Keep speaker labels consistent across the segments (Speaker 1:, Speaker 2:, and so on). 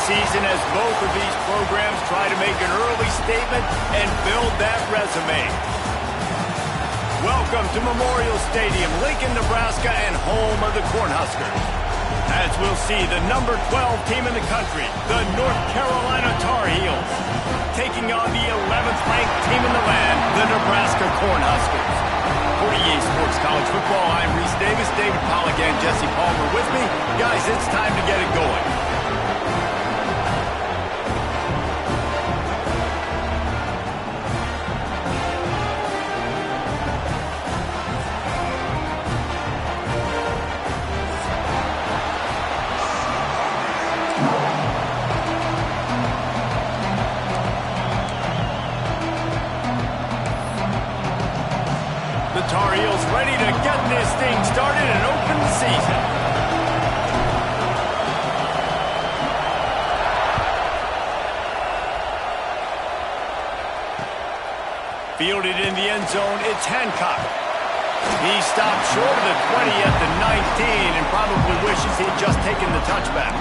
Speaker 1: season as both of these programs try to make an early statement and build that resume. Welcome to Memorial Stadium, Lincoln, Nebraska, and home of the Cornhuskers. As we'll see, the number 12 team in the country, the North Carolina Tar Heels, taking on the 11th ranked team in the land, the Nebraska Cornhuskers. For EA Sports College Football, I'm Reese Davis, David Pollack, and Jesse Palmer with me. Guys, it's time to get it going. Tar Heels ready to get this thing started and open the season. Fielded in the end zone, it's Hancock. He stopped short of the 20 at the 19 and probably wishes he'd just taken the touchback.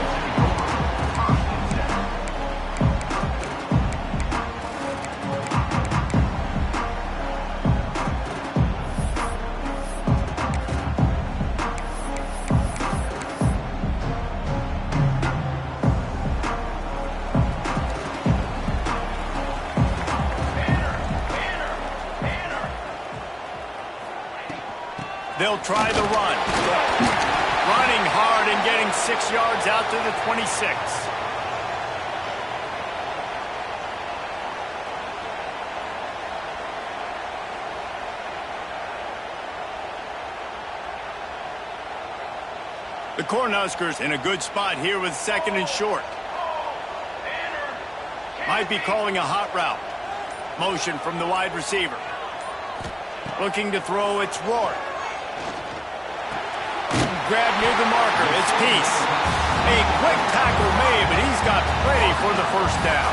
Speaker 1: They'll try the run. Running hard and getting 6 yards out to the 26. The Cornhuskers in a good spot here with 2nd and short. Might be calling a hot route. Motion from the wide receiver. Looking to throw, it's Rourke. Grab near the marker, it's Peace. A quick tackle made, but he's got plenty for the first down.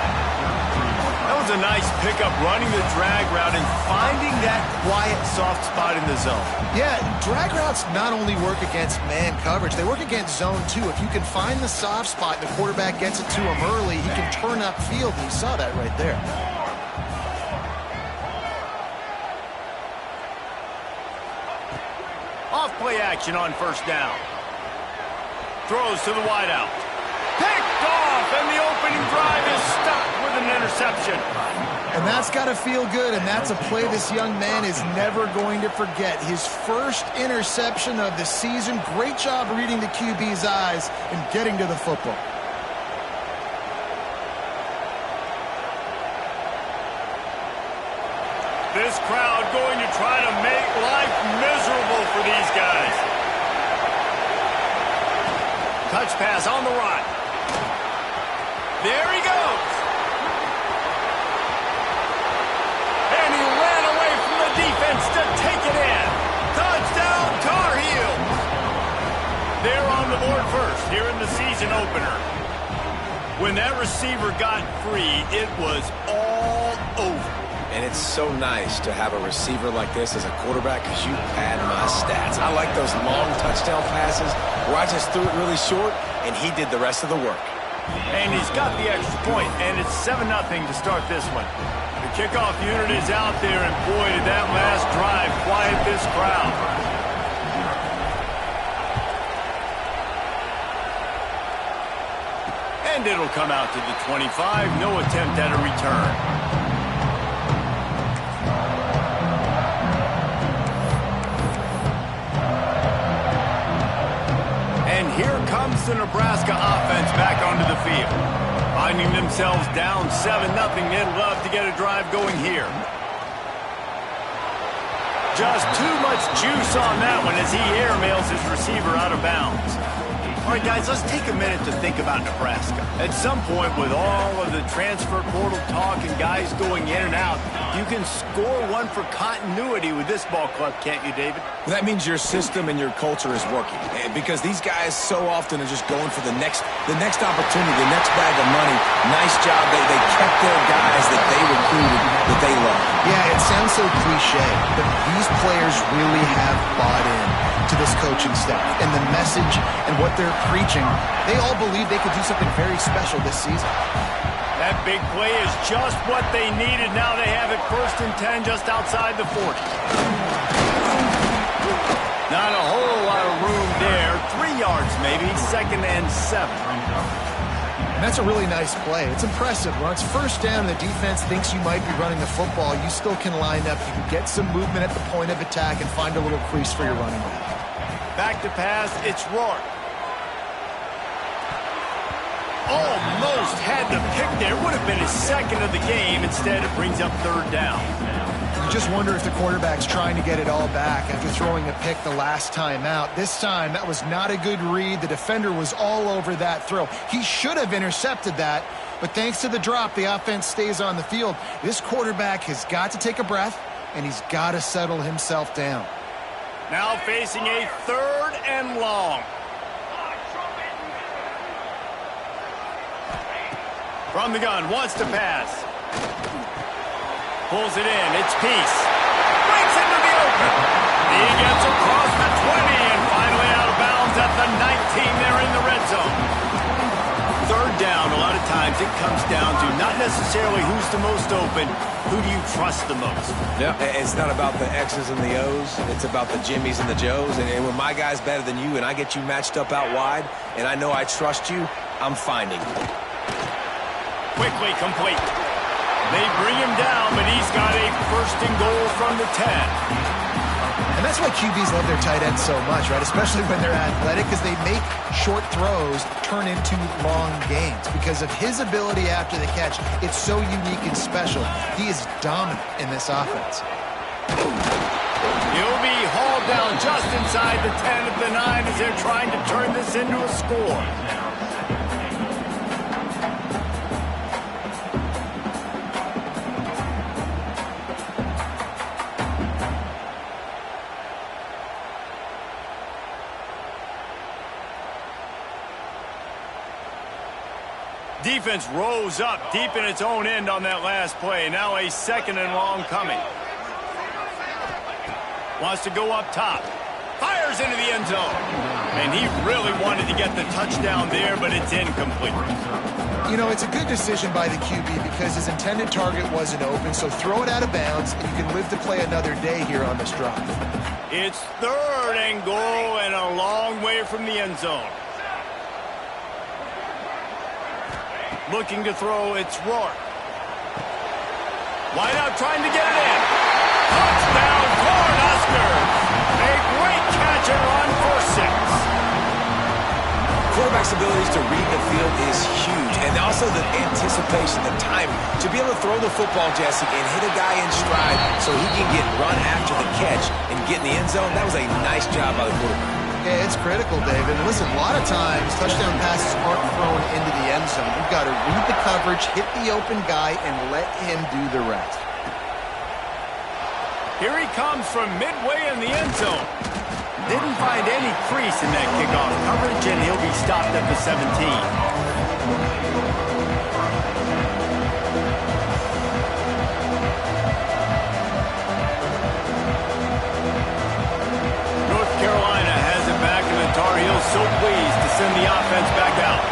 Speaker 1: That was a nice pickup, running the drag route and finding that quiet, soft spot in the zone.
Speaker 2: Yeah, drag routes not only work against man coverage, they work against zone too. If you can find the soft spot and the quarterback gets it to him early, he can turn upfield, and you saw that right there.
Speaker 1: Off-play action on first down. Throws to the wideout. Picked off, and the opening drive is stopped with an interception.
Speaker 2: And that's got to feel good, and that's a play this young man is never going to forget. His first interception of the season. Great job reading the QB's eyes and getting to the football.
Speaker 1: This crowd going to try to make life miserable for these guys. Touch pass on the run. There he goes. And he ran away from the defense to take it in. Touchdown, Tar Heels. They're on the board first here in the season opener. When that receiver got free, it was all over.
Speaker 3: And it's so nice to have a receiver like this as a quarterback because you pad my stats. I like those long touchdown passes where I just threw it really short and he did the rest of the work.
Speaker 1: And he's got the extra point, and it's 7-0 to start this one. The kickoff unit is out there, and boy, did that last drive quiet this crowd. And it'll come out to the 25. No attempt at a return. And here comes the Nebraska offense back onto the field. Finding themselves down 7-0, they'd love to get a drive going here. Just too much juice on that one as he airmails his receiver out of bounds. All right, guys, let's take a minute to think about Nebraska. At some point, with all of the transfer portal talk and guys going in and out, you can score one for continuity with this ball club, can't you, David?
Speaker 3: That means your system and your culture is working. Because these guys so often are just going for the next opportunity, the next bag of money. Nice job. They kept their guys that they recruited, that they love.
Speaker 2: Yeah, it sounds so cliche, but these players really have bought in to this coaching staff and the message and what they're they're preaching. They all believe they could do something very special this season.
Speaker 1: That big play is just what they needed. Now they have it 1st and 10 just outside the 40. Not a whole lot of room there. 3 yards maybe, 2nd and 7.
Speaker 2: And that's a really nice play. It's impressive. When it's 1st down and the defense thinks you might be running the football, you still can line up. You can get some movement at the point of attack and find a little crease for your running back.
Speaker 1: Back to pass, it's Rourke. Almost had the pick there. Would have been his 2nd of the game. Instead, it brings up 3rd down.
Speaker 2: You just wonder if the quarterback's trying to get it all back after throwing a pick the last time out. This time, that was not a good read. The defender was all over that throw. He should have intercepted that, but thanks to the drop, the offense stays on the field. This quarterback has got to take a breath, and he's got to settle himself down.
Speaker 1: Now facing a 3rd and long. From the gun, wants to pass. Pulls it in, it's Peace. Breaks into the open. He gets across the 20 and finally out of bounds at the 19 there in the red zone. 3rd down, a lot of times it comes down to not necessarily who's the most open, who do you trust the most?
Speaker 3: Yeah, it's not about the X's and the O's. It's about the Jimmys and the Joes. And when my guy's better than you and I get you matched up out wide and I know I trust you, I'm finding you.
Speaker 1: Quickly complete. They bring him down, but he's got a 1st and goal from the 10.
Speaker 2: And that's why QBs love their tight ends so much, right? Especially when they're athletic, because they make short throws turn into long gains. Because of his ability after the catch, it's so unique and special. He is dominant in this offense.
Speaker 1: He'll be hauled down just inside the 10 of the 9 as they're trying to turn this into a score. Defense rose up deep in its own end on that last play. Now a 2nd and long coming. Wants to go up top. Fires into the end zone. And he really wanted to get the touchdown there, but it's incomplete.
Speaker 2: You know, it's a good decision by the QB because his intended target wasn't open, so throw it out of bounds, and you can live to play another day here on this drive.
Speaker 1: It's 3rd and goal and a long way from the end zone. Looking to throw, it's Rourke. Wide out trying to get it in. Touchdown, Cornhuskers. A great catch and run for 6.
Speaker 3: Quarterback's abilities to read the field is huge. And also the anticipation, the timing. To be able to throw the football, Jesse, and hit a guy in stride so he can get run after the catch and get in the end zone, that was a nice job by the quarterback.
Speaker 2: Yeah, it's critical, David. And listen, a lot of times touchdown passes aren't thrown into the end zone. You've got to read the coverage, hit the open guy, and let him do the rest.
Speaker 1: Here he comes from midway in the end zone. Didn't find any crease in that kickoff coverage, and he'll be stopped at the 17. Tar Heels so pleased to send the offense back out.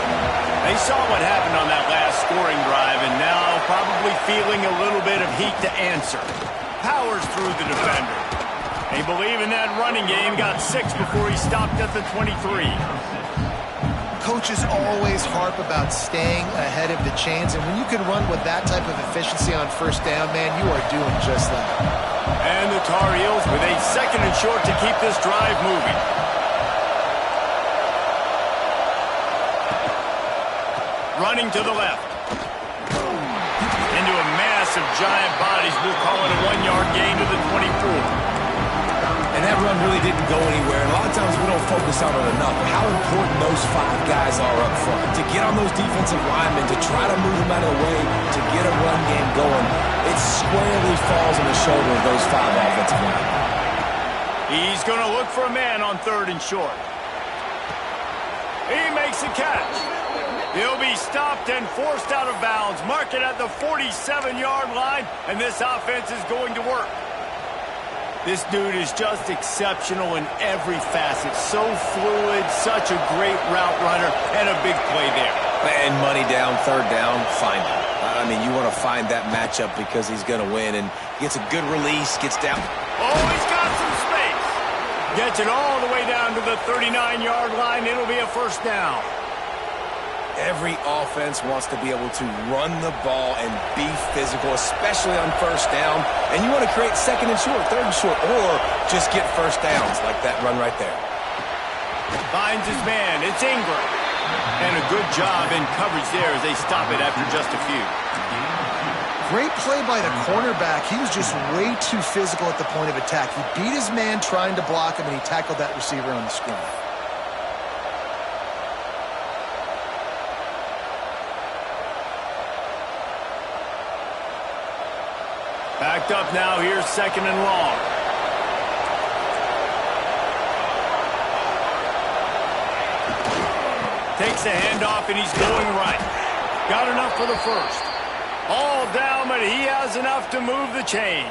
Speaker 1: They saw what happened on that last scoring drive and now probably feeling a little bit of heat to answer. Powers through the defender. They believe in that running game, got 6 before he stopped at the 23.
Speaker 2: Coaches always harp about staying ahead of the chains, and when you can run with that type of efficiency on 1st down, man, you are doing just that.
Speaker 1: And the Tar Heels with a 2nd and short to keep this drive moving. Running to the left. Into a mass of giant bodies. We'll call it a 1-yard gain to the 24.
Speaker 3: And that run really didn't go anywhere. And a lot of times we don't focus on it enough. How important those 5 guys are up front. To get on those defensive linemen, to try to move them out of the way, to get a run game going, it squarely falls on the shoulder of those 5 offensive linemen.
Speaker 1: He's going to look for a man on 3rd and short. He makes a catch. He'll be stopped and forced out of bounds. Mark it at the 47-yard line, and this offense is going to work. This dude is just exceptional in every facet. So fluid, such a great route runner, and a big play there.
Speaker 3: And money down, third down, find him. I mean, you want to find that matchup because he's going to win, and gets a good release, gets down.
Speaker 1: Oh, he's got some space. Gets it all the way down to the 39-yard line. It'll be a first down.
Speaker 3: Every offense wants to be able to run the ball and be physical, especially on first down. And you want to create second and short, third and short, or just get first downs like that run right there.
Speaker 1: Finds his man. It's Ingram. And a good job in coverage there as they stop it after just a few.
Speaker 2: Great play by the cornerback. He was just way too physical at the point of attack. He beat his man trying to block him, and he tackled that receiver on the screen.
Speaker 1: Backed up now, here's second and long. Takes the handoff, and he's going right. Got enough for the first. All down, but he has enough to move the chains.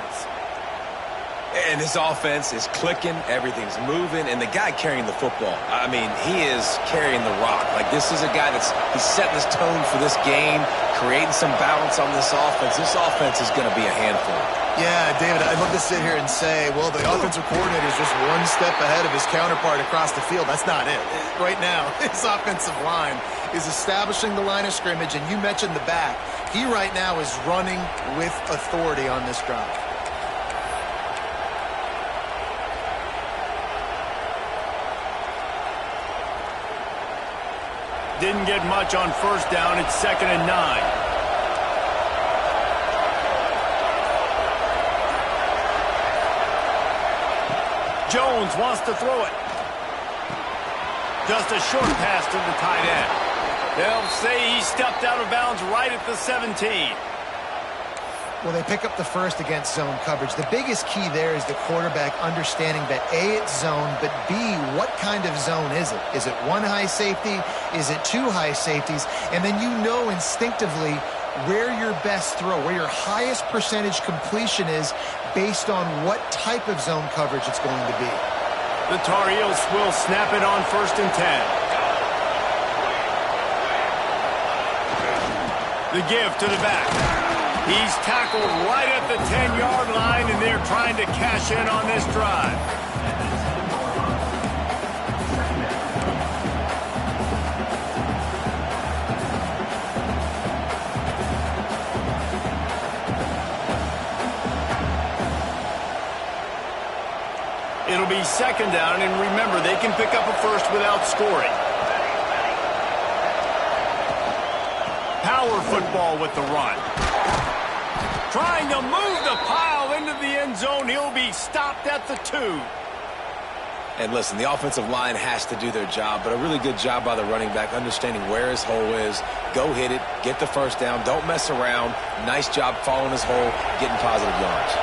Speaker 3: And this offense is clicking, everything's moving, and the guy carrying the football, I mean, he is carrying the rock. Like, this is a guy he's setting this tone for this game, creating some balance on this offense. This offense is going to be a handful.
Speaker 2: Yeah, David, I'd love to sit here and say, well, the offensive coordinator is just one step ahead of his counterpart across the field. That's not it. Right now, his offensive line is establishing the line of scrimmage, and you mentioned the back. He right now is running with authority on this drive.
Speaker 1: Didn't get much on first down. It's 2nd and 9. Jones wants to throw it. Just a short pass to the tight end. They'll say he stepped out of bounds right at the 17.
Speaker 2: Well, they pick up the first against zone coverage. The biggest key there is the quarterback understanding that A, it's zone, but B, what kind of zone is it? Is it one high safety? Is it two high safeties? And then you know instinctively where your best throw, where your highest percentage completion is based on what type of zone coverage it's going to be.
Speaker 1: The Tar Heels will snap it on 1st and 10. The give to the back. He's tackled right at the 10-yard line, and they're trying to cash in on this drive. It'll be 2nd down, and remember, they can pick up a first without scoring. Power football with the run. Trying to move the pile into the end zone. He'll be stopped at the 2.
Speaker 3: And listen, the offensive line has to do their job, but a really good job by the running back, understanding where his hole is. Go hit it, get the first down, don't mess around. Nice job following his hole, getting positive yards.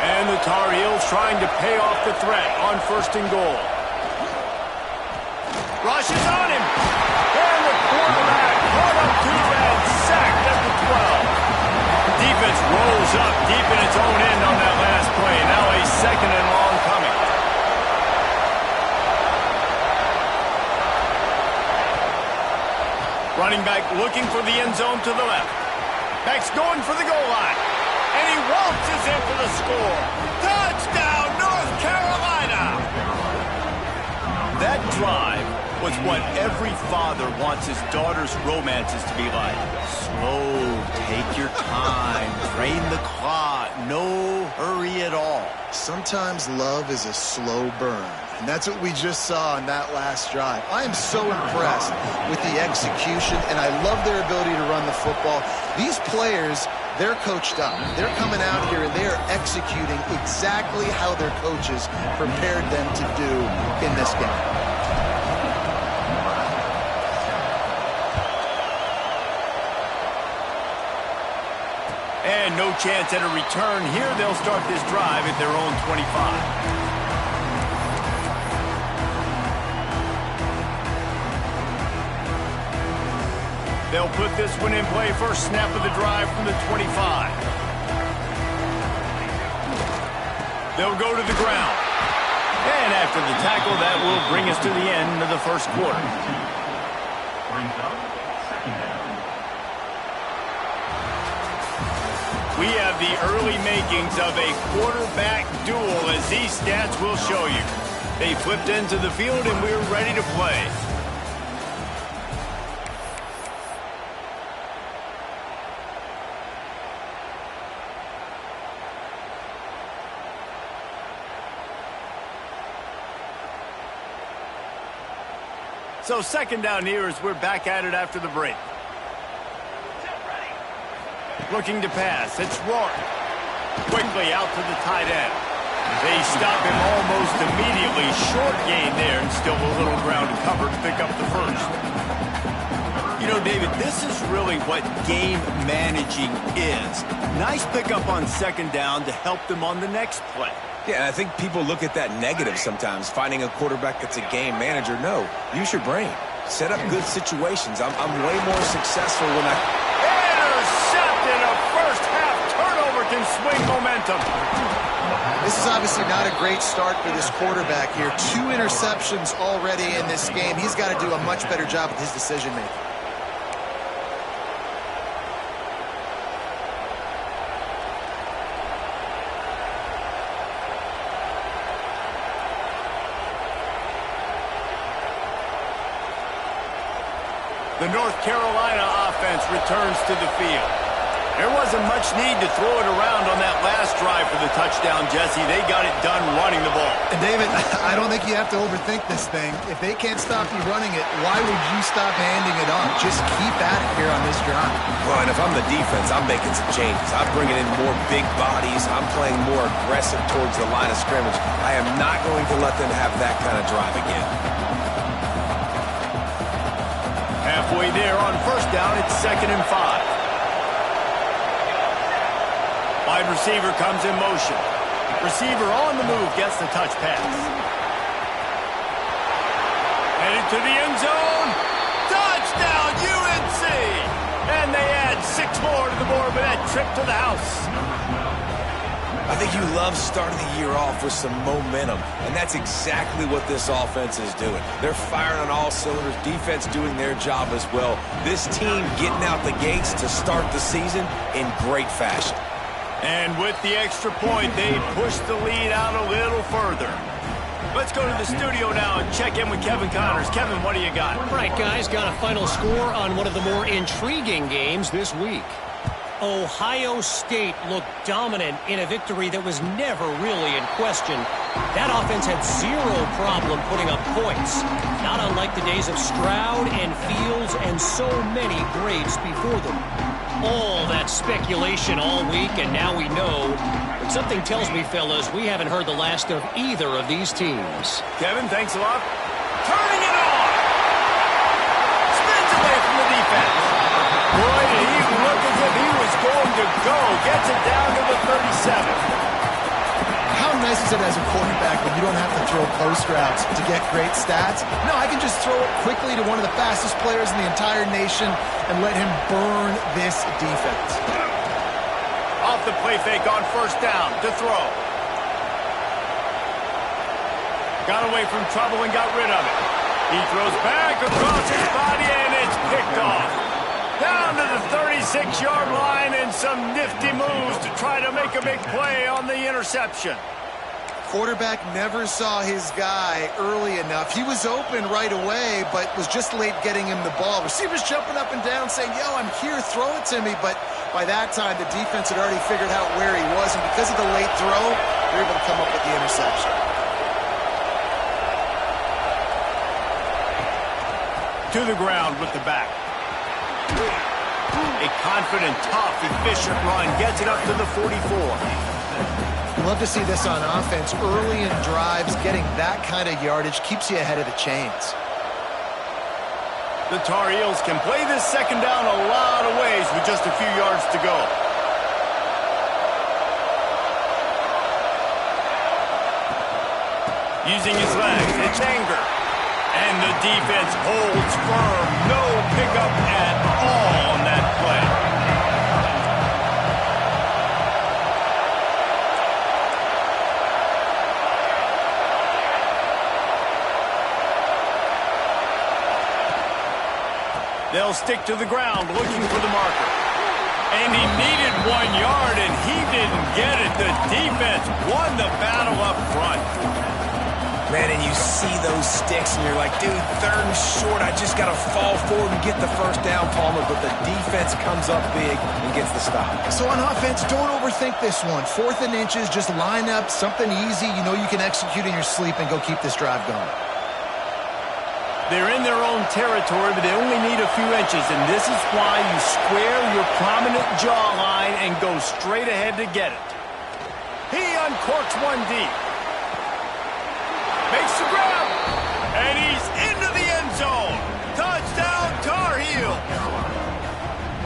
Speaker 1: And the Tar Heels trying to pay off the threat on 1st and goal. Rushes on him. And the quarterback caught up to and sacked at the 12. Defense rolls up deep in its own end on that last play. Now a 2nd and long coming. Running back looking for the end zone to the left. Back's going for the goal line. And he waltzes in for the score. Touchdown, North Carolina! That drive was what every father wants his daughter's romances to be like. Slow, take your time, drain the clock, no hurry at all.
Speaker 2: Sometimes love is a slow burn, and that's what we just saw on that last drive. I am so impressed with the execution, and I love their ability to run the football. These players, they're coached up. They're coming out here, and they're executing exactly how their coaches prepared them to do in this game.
Speaker 1: And no chance at a return here. They'll start this drive at their own 25. They'll put this one in play. First snap of the drive from the 25. They'll go to the ground. And after the tackle, that will bring us to the end of the first quarter. We have the early makings of a quarterback duel, as these stats will show you. They flipped into the field, and we're ready to play. So second down here as we're back at it after the break. Looking to pass. It's Rourke. Quickly out to the tight end. They stop him almost immediately. Short gain there, and still a little ground covered to pick up the first. You know, David, this is really what game managing is. Nice pickup on second down to help them on the next play.
Speaker 3: Yeah, I think people look at that negative sometimes, finding a quarterback that's a game manager. No, use your brain. Set up good situations. I'm way more successful when I...
Speaker 1: Intercepted! A first-half turnover can swing momentum.
Speaker 2: This is obviously not a great start for this quarterback here. 2 interceptions already in this game. He's got to do a much better job with his decision-making.
Speaker 1: The North Carolina offense returns to the field. There wasn't much need to throw it around on that last drive for the touchdown, Jesse. They got it done running the ball.
Speaker 2: And David, I don't think you have to overthink this thing. If they can't stop you running it, why would you stop handing it off? Just keep at it here on this drive.
Speaker 3: Well, and if I'm the defense, I'm making some changes. I'm bringing in more big bodies. I'm playing more aggressive towards the line of scrimmage. I am not going to let them have that kind of drive again.
Speaker 1: Halfway there on first down, it's 2nd and 5. Wide receiver comes in motion. Receiver on the move, gets the touch pass. Headed to the end zone. Touchdown, UNC! And they add 6 more to the board with that trip to the house.
Speaker 3: I think you love starting the year off with some momentum, and that's exactly what this offense is doing. They're firing on all cylinders, defense doing their job as well. This team getting out the gates to start the season in great fashion.
Speaker 1: And with the extra point, they push the lead out a little further. Let's go to the studio now and check in with Kevin Connors. Kevin, what do you got?
Speaker 4: All right, guys, got a final score on one of the more intriguing games this week. Ohio State looked dominant in a victory that was never really in question. That offense had 0 problem putting up points. Not unlike the days of Stroud and Fields and so many greats before them. All that speculation all week, and now we know. But something tells me, fellas, we haven't heard the last of either of these teams.
Speaker 1: Kevin, thanks a lot. Turning it on! Spins away from the defense. Boy, did he look as if he was going to go. Gets it down to the 37.
Speaker 2: How nice is it as a quarterback when you don't have to throw post routes to get great stats? No, I can just throw it quickly to one of the fastest players in the entire nation and let him burn this defense.
Speaker 1: Off the play fake on first down to throw. Got away from trouble and got rid of it. He throws back across his body and it's picked off. Down to the 36-yard line and some nifty moves to try to make a big play on the interception.
Speaker 2: Quarterback never saw his guy early enough. He was open right away, but was just late getting him the ball. Receivers jumping up and down saying, yo, I'm here, throw it to me. But by that time, the defense had already figured out where he was, and because of the late throw, they were able to come up with the interception.
Speaker 1: To the ground with the back. A confident, tough, efficient run gets it up to the 44.
Speaker 2: Love to see this on offense. Early in drives, getting that kind of yardage keeps you ahead of the chains.
Speaker 1: The Tar Heels can play this second down a lot of ways with just a few yards to go. Using his legs, it's Anger. And the defense holds firm. No pickup at all on that play. They'll stick to the ground looking for the marker. And he needed 1 yard, and he didn't get it. The defense won the battle up front.
Speaker 3: Man, and you see those sticks, and you're like, dude, 3rd and short. I just got to fall forward and get the first down, Palmer. But the defense comes up big and gets the stop.
Speaker 2: So on offense, don't overthink this one. 4th and inches, just line up something easy you know you can execute in your sleep and go keep this drive going.
Speaker 1: They're in their own territory, but they only need a few inches, and this is why you square your prominent jawline and go straight ahead to get it. He uncorks one deep. Makes the grab, and he's into the end zone. Touchdown, Tar Heels.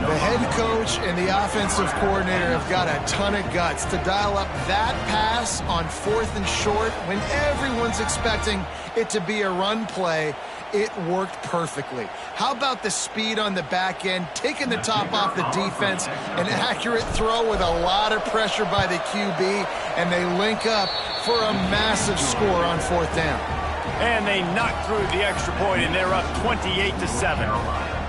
Speaker 2: The head coach and the offensive coordinator have got a ton of guts to dial up that pass on 4th and short when everyone's expecting it to be a run play. It worked perfectly. How about the speed on the back end, taking the top off the defense, an accurate throw with a lot of pressure by the QB, and they link up for a massive score on 4th down.
Speaker 1: And they knock through the extra point, and they're up 28-7.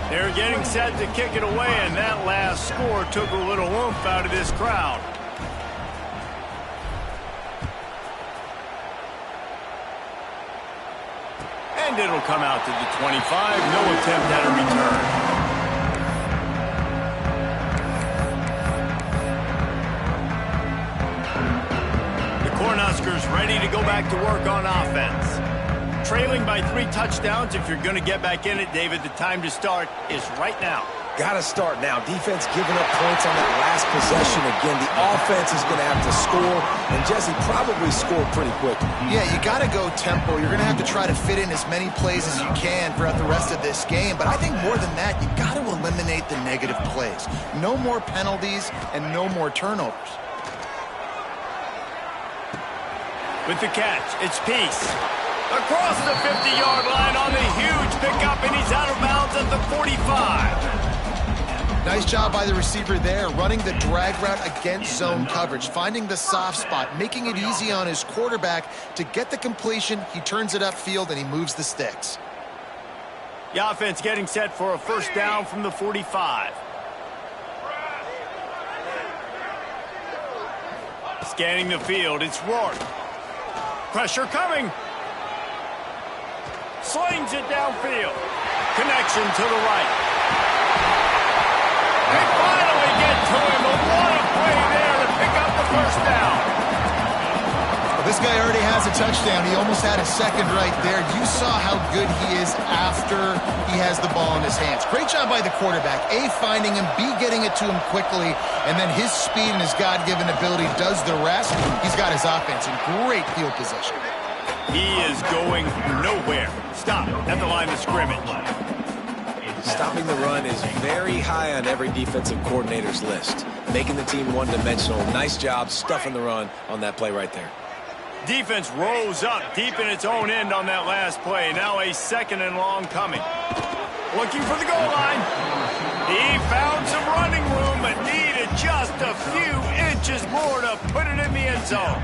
Speaker 1: They're getting set to kick it away, and that last score took a little oomph out of this crowd. And it'll come out to the 25. No attempt at a return. The Cornhuskers ready to go back to work on offense. Trailing by 3 touchdowns. If you're going to get back in it, David, the time to start is right now.
Speaker 3: Got to start now. Defense giving up points on that last possession. Again, the offense is going to have to score, and Jesse probably scored pretty quickly.
Speaker 2: Yeah, you got to go tempo. You're going to have to try to fit in as many plays as you can throughout the rest of this game. But I think more than that, you got to eliminate the negative plays. No more penalties and no more turnovers.
Speaker 1: With the catch, it's Peace. Across the 50-yard line on the huge pickup, and he's out of bounds at the 45.
Speaker 2: Nice job by the receiver there, running the drag route against zone coverage, finding the soft spot, making it easy on his quarterback to get the completion. He turns it upfield, and he moves the sticks.
Speaker 1: The offense getting set for a first down from the 45. Scanning the field, it's Rourke. Pressure coming. Slings it downfield. Connection to the right. They finally get to him, but what a play there to pick up the first down.
Speaker 2: Well, this guy already has a touchdown. He almost had a second right there. You saw how good he is after he has the ball in his hands. Great job by the quarterback. A, finding him, B, getting it to him quickly, and then his speed and his God-given ability does the rest. He's got his offense in great field position.
Speaker 1: He is going nowhere. Stop at the line of scrimmage.
Speaker 3: Stopping the run is very high on every defensive coordinator's list. Making the team one-dimensional. Nice job stuffing the run on that play right there.
Speaker 1: Defense rose up deep in its own end on that last play. Now a 2nd and long coming. Looking for the goal line. He found some running room, but needed just a few inches more to put it in the end zone.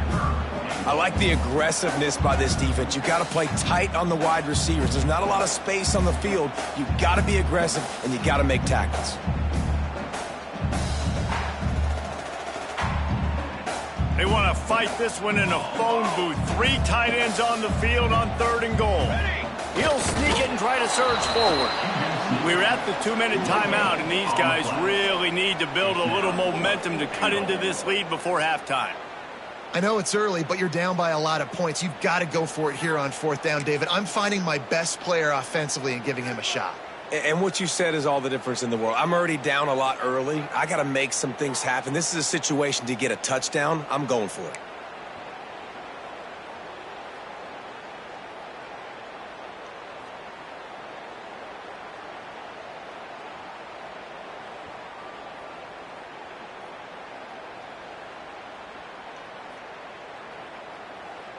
Speaker 3: I like the aggressiveness by this defense. You got to play tight on the wide receivers. There's not a lot of space on the field. You got to be aggressive, and you got to make tackles.
Speaker 1: They want to fight this one in a phone booth. 3 tight ends on the field on 3rd and goal. He'll sneak it and try to surge forward. We're at the 2-minute timeout, and these guys really need to build a little momentum to cut into this lead before halftime.
Speaker 2: I know it's early, but you're down by a lot of points. You've got to go for it here on 4th down, David. I'm finding my best player offensively and giving him a shot.
Speaker 3: And what you said is all the difference in the world. I'm already down a lot early. I got to make some things happen. This is a situation to get a touchdown. I'm going for it.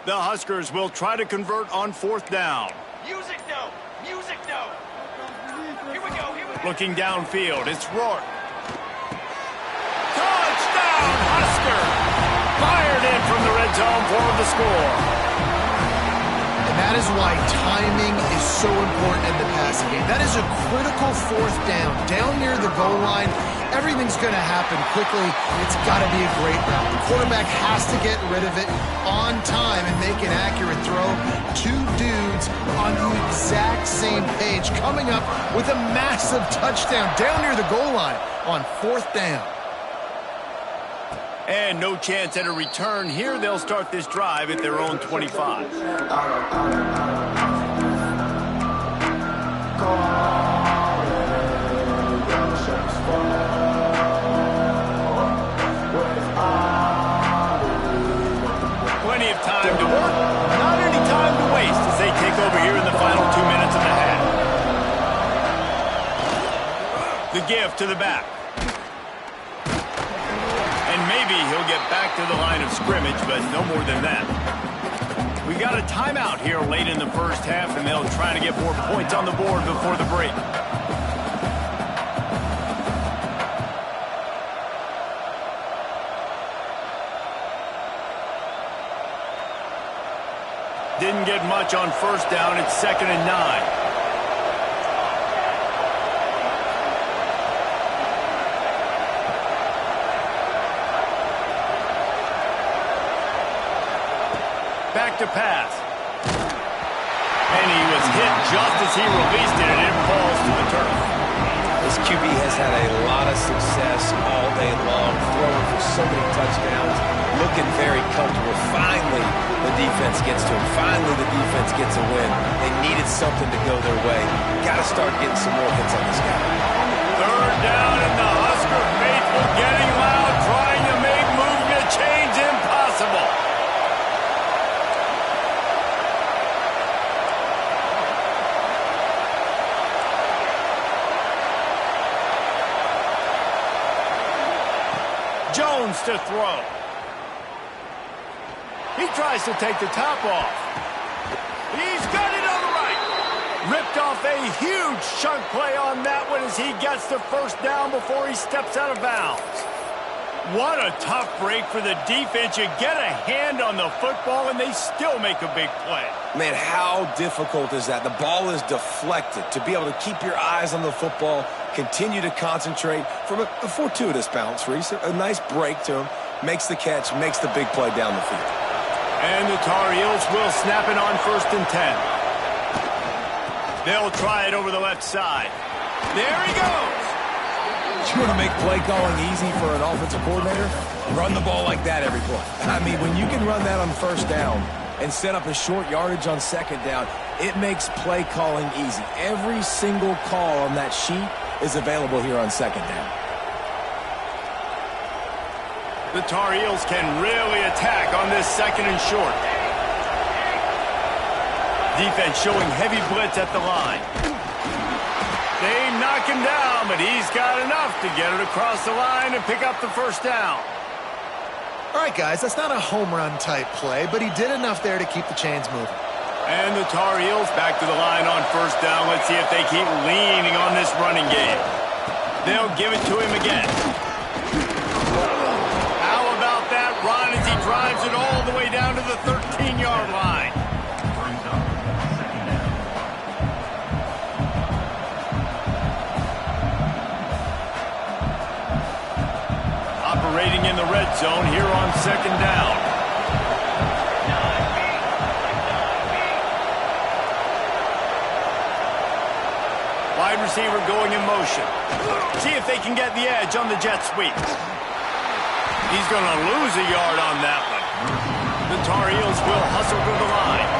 Speaker 1: The Huskers will try to convert on 4th down.
Speaker 5: Music no! Music no! Here we go, here we go!
Speaker 1: Looking downfield, it's Rourke. Touchdown, Husker! Fired in from the red zone for the score.
Speaker 2: And that That is why timing is so important in the passing game. That is a critical fourth down. Down near the goal line, everything's going to happen quickly. It's got to be a great route. The quarterback has to get rid of it on time and make an accurate throw. Two dudes on the exact same page coming up with a massive touchdown down near the goal line on fourth down.
Speaker 1: And no chance at a return here. They'll start this drive at their own 25. Plenty of time to work. Not any time to waste as they take over here in the final 2 minutes of the half. The give to the back. And maybe he'll get back to the line of scrimmage, but no more than that. We got a timeout here late in the first half, and they'll try to get more points on the board before the break. Didn't get much on first down. It's 2nd and 9. Back to pass. And he was hit just as he released it, and it falls to the turf.
Speaker 3: This QB has had a lot of success all day long, throwing for so many touchdowns, looking very comfortable. Finally, the defense gets to him. Finally, the defense gets a win. They needed something to go their way. Got to start getting some more hits on this guy.
Speaker 1: Third down, and the Husker faithful getting loud, trying to make movement change impossible. Jones to throw. He tries to take the top off. He's got it on the right. Ripped off a huge chunk play on that one as he gets the first down before he steps out of bounds. What a tough break for the defense. You get a hand on the football and they still make a big play.
Speaker 3: Man, how difficult is that? The ball is deflected. To be able to keep your eyes on the football, continue to concentrate from a fortuitous bounce, Reese. A nice break to him. Makes the catch, makes the big play down the field.
Speaker 1: And the Tar Heels will snap it on 1st and 10. They'll try it over the left side. There he goes.
Speaker 3: You want to make play calling easy for an offensive coordinator? Run the ball like that every play. I mean, when you can run that on first down and set up a short yardage on second down, it makes play calling easy. Every single call on that sheet is available here on second down.
Speaker 1: The Tar Heels can really attack on this 2nd and short. Defense showing heavy blitz at the line. They knock him down, but he's got enough to get it across the line and pick up the first down.
Speaker 2: All right, guys, that's not a home run type play, but he did enough there to keep the chains moving.
Speaker 1: And the Tar Heels back to the line on first down. Let's see if they keep leaning on this running game. They'll give it to him again. How about that run as he drives it all the way down to the 13-yard line? Operating in the red zone here on 2nd down. Wide receiver going in motion. See if they can get the edge on the jet sweep. He's going to lose a yard on that one. The Tar Heels will hustle to the line.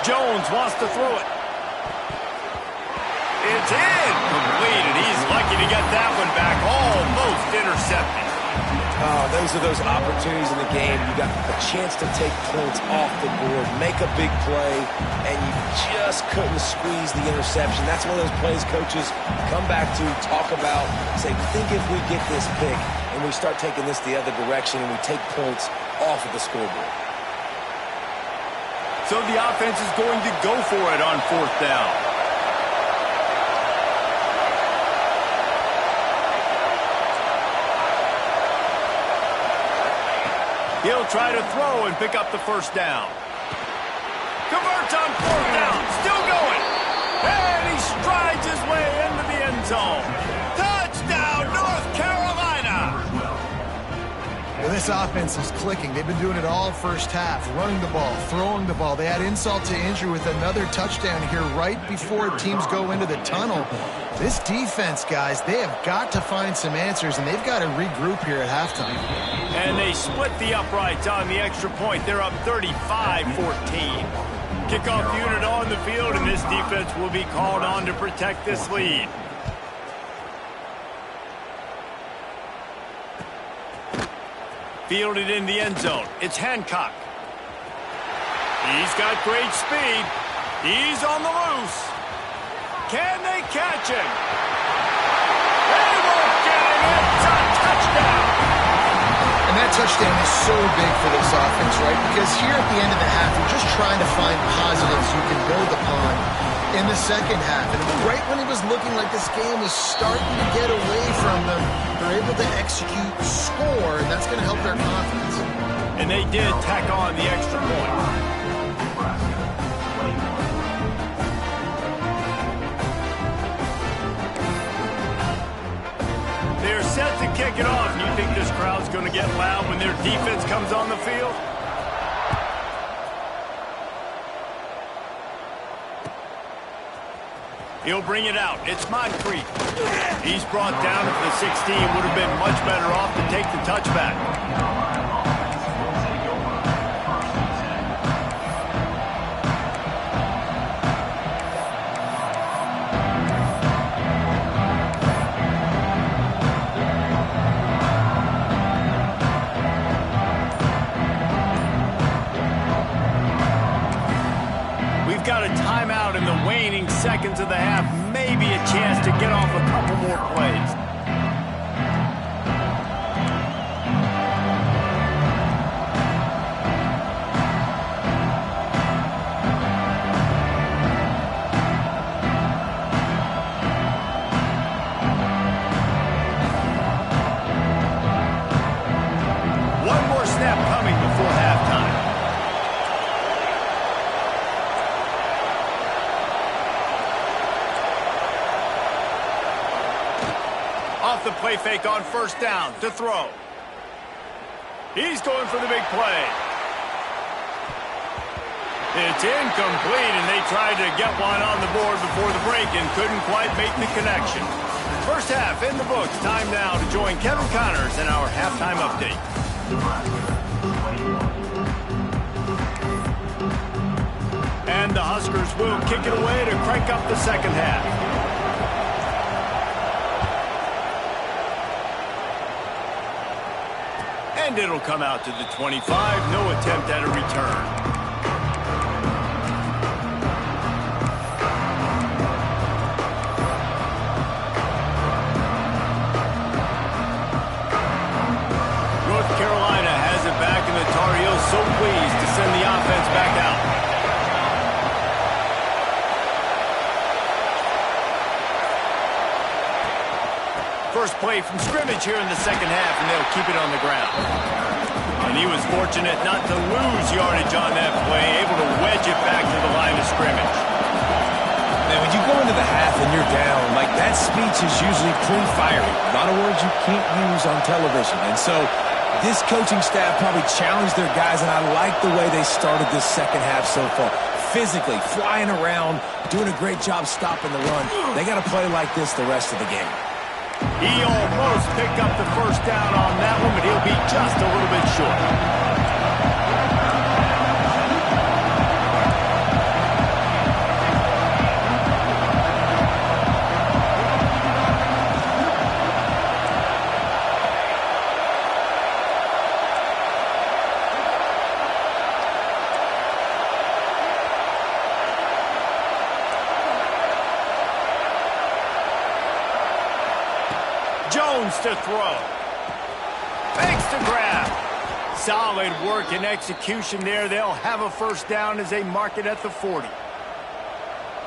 Speaker 1: Jones wants to throw it. It's in. Complete, and he's lucky to get that one back. Almost intercepted.
Speaker 3: Oh, those are those opportunities in the game. You got a chance to take points off the board, make a big play, and you just couldn't squeeze the interception. That's one of those plays coaches come back to, talk about, say, think if we get this pick, and we start taking this the other direction and we take points off of the scoreboard.
Speaker 1: So the offense is going to go for it on 4th down. He'll try to throw and pick up the 1st down. Converts on 4th down. Still going. And he strides his way into the end zone. Touchdown, North Carolina.
Speaker 2: Well, this offense is clicking. They've been doing it all first half, running the ball, throwing the ball. They add insult to injury with another touchdown here right before teams go into the tunnel. This defense, guys, they have got to find some answers, and they've got to regroup here at halftime.
Speaker 1: And they split the uprights on the extra point. They're up 35-14. Kickoff unit on the field, and this defense will be called on to protect this lead. Fielded in the end zone. It's Hancock. He's got great speed. He's on the loose. Can they catch him? They won't get him. It's a touchdown.
Speaker 2: And that touchdown is so big for this offense, right? Because here at the end of the half, you're just trying to find positives you can build upon in the second half. And right when it was looking like this game was starting to get away from them, they're able to execute, score, and that's going to help their confidence.
Speaker 1: And they did tack on the extra point. They're set to kick it off. You think this crowd's going to get loud when their defense comes on the field? He'll bring it out. It's Moncrief. He's brought down at the 16. Would have been much better off to take the touchback. Got a timeout in the waning seconds of the half. Maybe a chance to get off a couple more plays. One more snap coming before halftime. Off the play fake on 1st down to throw. He's going for the big play. It's incomplete, and they tried to get one on the board before the break and couldn't quite make the connection. First half in the books. Time now to join Kevin Connors in our halftime update. And the Huskers will kick it away to crank up the second half. And it'll come out to the 25. No attempt at a return. North Carolina has it back, and the Tar Heels so pleased to send the offense back out. First play from scrimmage here in the second half, and they'll keep it on the ground. And he was fortunate not to lose yardage on that play, able to wedge it back to the line of scrimmage.
Speaker 3: Now, when you go into the half and you're down, like that speech is usually pretty fiery. A lot of words you can't use on television. And so this coaching staff probably challenged their guys, and I like the way they started this second half so far. Physically, flying around, doing a great job stopping the run. They got to play like this the rest of the game.
Speaker 1: He almost picked up the first down on that one, but he'll be just a little bit short. Jones to throw. Fakes the grab. Solid work and execution there. They'll have a first down as they mark it at the 40.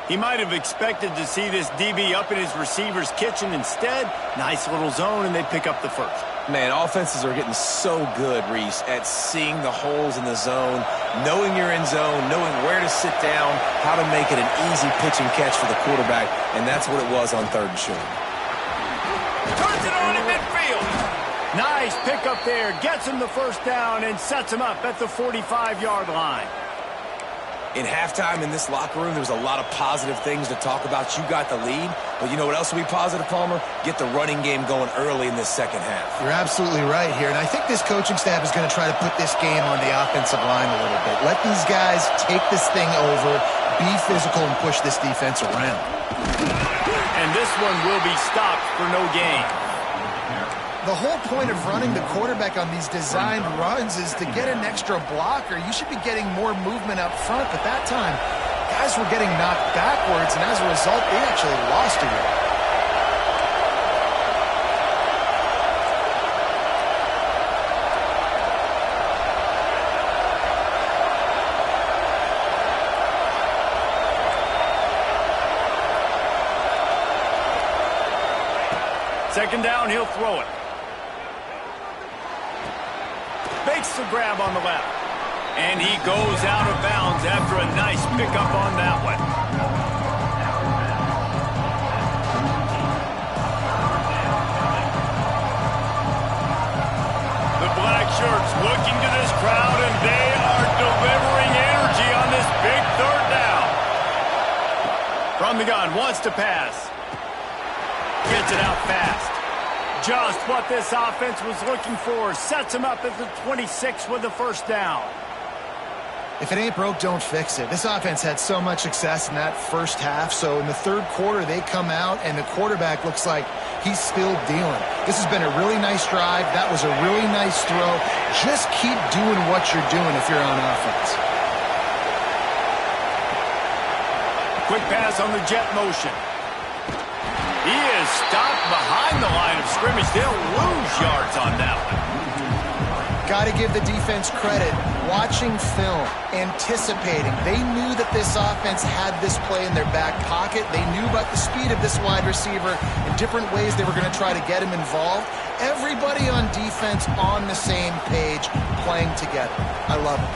Speaker 1: He might have expected to see this DB up in his receiver's kitchen. Instead, nice little zone, and they pick up the first.
Speaker 3: Man, offenses are getting so good, Reese, at seeing the holes in the zone, knowing you're in zone, knowing where to sit down, how to make it an easy pitch and catch for the quarterback, and that's what it was on 3rd and short.
Speaker 1: Turns it on in midfield. Nice pickup there. Gets him the first down and sets him up at the 45-yard line.
Speaker 3: In halftime in this locker room, there was a lot of positive things to talk about. You got the lead, but you know what else will be positive, Palmer? Get the running game going early in this second half.
Speaker 2: You're absolutely right here, and I think this coaching staff is going to try to put this game on the offensive line a little bit. Let these guys take this thing over, be physical, and push this defense around.
Speaker 1: And this one will be stopped for no gain.
Speaker 2: The whole point of running the quarterback on these designed runs is to get an extra blocker. You should be getting more movement up front, but that time, guys were getting knocked backwards, and as a result, they actually lost a yard.
Speaker 1: Second down, he'll throw it. Fakes the grab on the left. And he goes out of bounds after a nice pickup on that one. The black shirts looking to this crowd, and they are delivering energy on this big 3rd down. From the gun, wants to pass. Gets it out fast. Just what this offense was looking for. Sets him up at the 26 with the first down.
Speaker 2: If it ain't broke, don't fix it. This offense had so much success in that first half, so in the 3rd quarter, they come out, and the quarterback looks like he's still dealing. This has been a really nice drive. That was a really nice throw. Just keep doing what you're doing if you're on offense.
Speaker 1: Quick pass on the jet motion. He is stopped behind the line of scrimmage. They'll lose yards on that one.
Speaker 2: Got to give the defense credit. Watching film, anticipating. They knew that this offense had this play in their back pocket. They knew about the speed of this wide receiver and different ways they were going to try to get him involved. Everybody on defense on the same page, playing together. I love it.